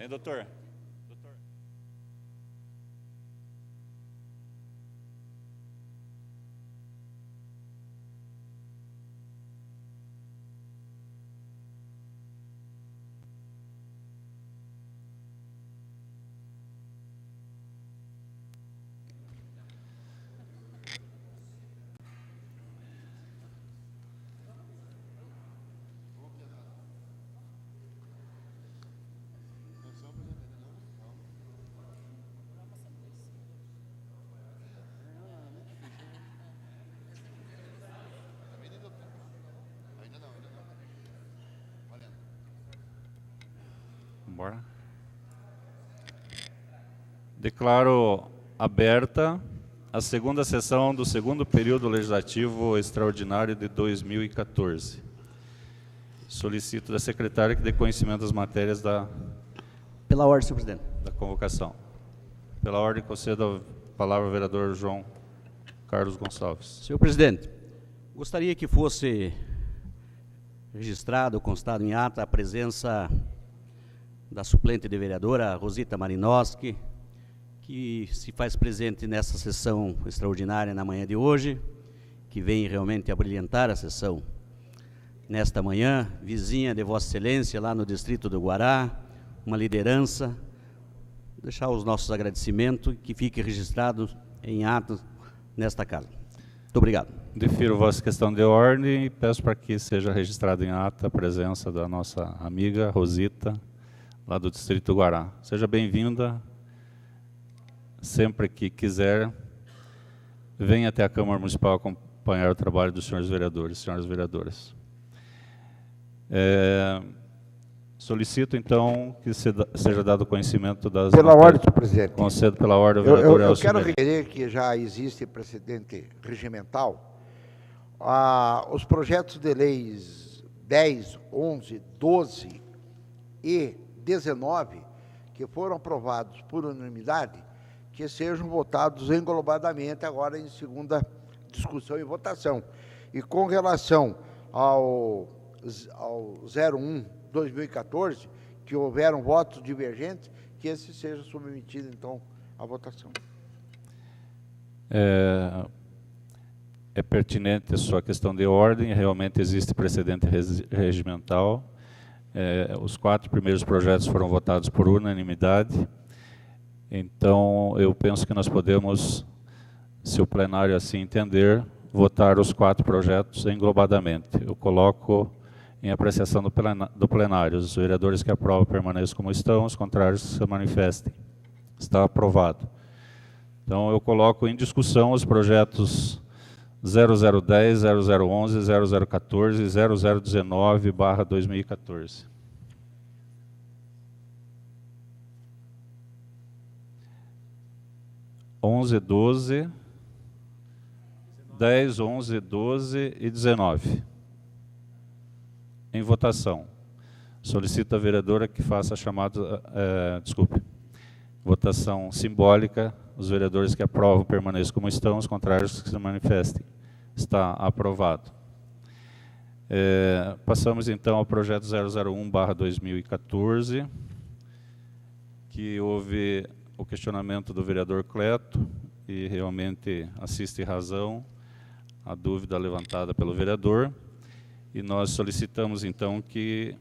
Hein, doutor? Bora. Declaro aberta a segunda sessão do segundo período legislativo extraordinário de 2014. Solicito da secretária que dê conhecimento das matérias Pela ordem, senhor presidente. da convocação. Pela ordem, concedo a palavra ao vereador João Carlos Gonçalves. Senhor presidente, gostaria que fosse registrado, constado em ata, a presença da suplente de vereadora Rosita Malinowski, que se faz presente nessa sessão extraordinária na manhã de hoje, que vem realmente a brilhantar a sessão nesta manhã, vizinha de Vossa Excelência, lá no distrito do Guará, uma liderança. Deixar os nossos agradecimentos, que fique registrado em atos nesta casa. Muito obrigado. Defiro vossa questão de ordem e peço para que seja registrado em ata a presença da nossa amiga Rosita, lá do distrito do Guará. Seja bem-vinda. Sempre que quiser, venha até a Câmara Municipal acompanhar o trabalho dos senhores vereadores, senhoras vereadoras. Solicito, então, que seja dado conhecimento das... Pela ordem, senhor presidente. Concedo pela ordem ao vereador Eu Elcio quero Melém. requerer que já existe precedente regimental. Os projetos de leis 10, 11, 12 e 19, que foram aprovados por unanimidade, que sejam votados englobadamente agora em segunda discussão e votação. E com relação ao 01/2014, que houveram votos divergentes, que esse seja submetido, então, à votação. É pertinente a sua questão de ordem, realmente existe precedente regimental. Os 4 primeiros projetos foram votados por unanimidade. Então, eu penso que nós podemos, se o plenário assim entender, votar os 4 projetos englobadamente. Eu coloco em apreciação do plenário. Os vereadores que aprovam permaneçam como estão, os contrários se manifestem. Está aprovado. Então, eu coloco em discussão os projetos 0010, 0011, 0014 e 0019/2014. (11, 12, 10, 11, 12 e 19). Em votação. Solicito a vereadora que faça a chamada... votação simbólica. Os vereadores que aprovam permaneçam como estão, os contrários que se manifestem. Está aprovado. Passamos então ao projeto 001/2014, que houve o questionamento do vereador Cleto, e realmente assiste razão a dúvida levantada pelo vereador, e nós solicitamos então que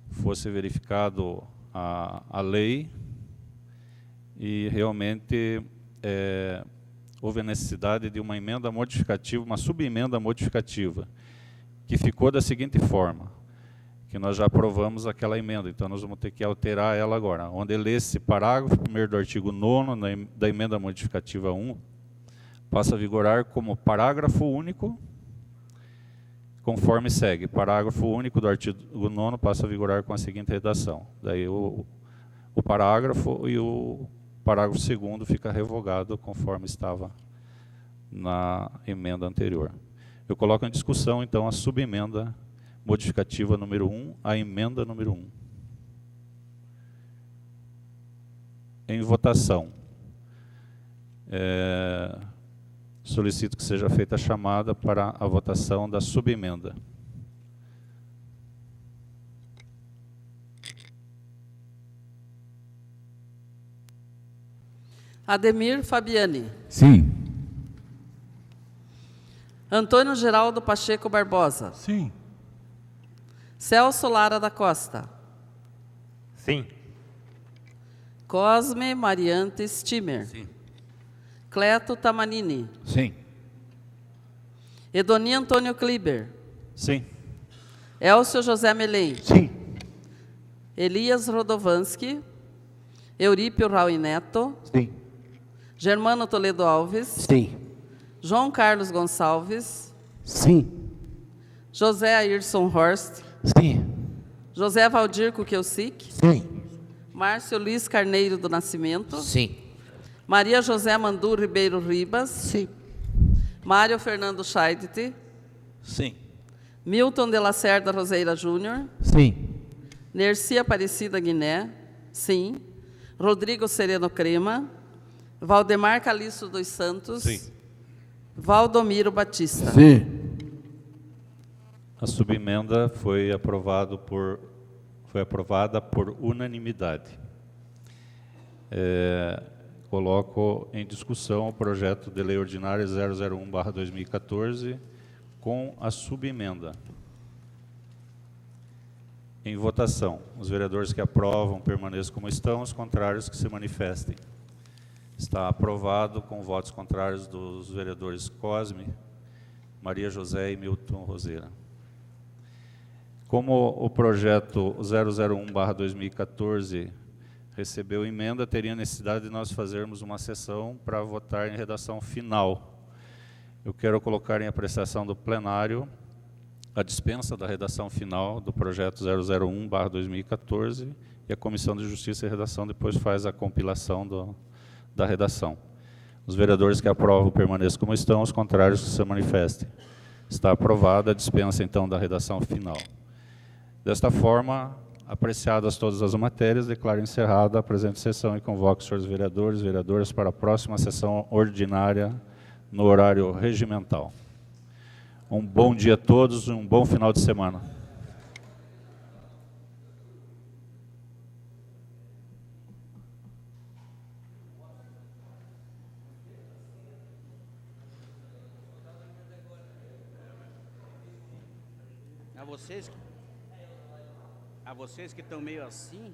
fosse verificado a lei, e realmente houve a necessidade de uma emenda modificativa, uma subemenda modificativa, que ficou da seguinte forma, que nós já aprovamos aquela emenda, então nós vamos ter que alterar ela agora, onde lê esse parágrafo 1º do artigo 9º da emenda modificativa 1, passa a vigorar como parágrafo único, conforme segue. Parágrafo único do artigo 9º passa a vigorar com a seguinte redação. Daí o parágrafo e o parágrafo 2º fica revogado conforme estava na emenda anterior. Eu coloco em discussão, então, a subemenda modificativa número 1, a emenda número 1. Em votação. Solicito que seja feita a chamada para a votação da subemenda. Ademir Fabiani. Sim. Antônio Geraldo Pacheco Barbosa. Sim. Celso Lara da Costa. Sim. Cosme Mariante Stimer. Sim. Cleto Tamanini. Sim. Edoni Antônio Kliber. Sim. Elcio José Melém. Sim. Elias Rodovanski. Eurípio Raul Neto. Sim. Germano Toledo Alves. Sim. João Carlos Gonçalves. Sim. José Ayrson Horst. Sim. José Valdir Kukielsic. Sim. Márcio Luiz Carneiro do Nascimento. Sim. Maria José Mandu Ribeiro Ribas. Sim. Mário Fernando Scheidt. Sim. Milton de Lacerda Roseira Júnior. Sim. Nercia Aparecida Guiné. Sim. Rodrigo Sereno Crema. Valdemar Calixto dos Santos. Sim. Valdomiro Batista. Sim. A subemenda foi aprovada por unanimidade. Coloco em discussão o projeto de lei ordinária 001/2014 com a subemenda. Em votação, os vereadores que aprovam permaneçam como estão, os contrários que se manifestem. Está aprovado com votos contrários dos vereadores Cosme, Maria José e Milton Roseira. Como o projeto 001/2014 recebeu emenda, teria necessidade de nós fazermos uma sessão para votar em redação final. Eu quero colocar em apreciação do plenário a dispensa da redação final do projeto 001/2014 e a Comissão de Justiça e Redação depois faz a compilação da redação. Os vereadores que aprovam permaneçam como estão, os contrários que se manifestem. Está aprovada a dispensa, então, da redação final. Desta forma, apreciadas todas as matérias, declaro encerrada a presente sessão e convoco os senhores vereadores e vereadoras para a próxima sessão ordinária no horário regimental. Um bom dia a todos e um bom final de semana. A vocês que estão meio assim,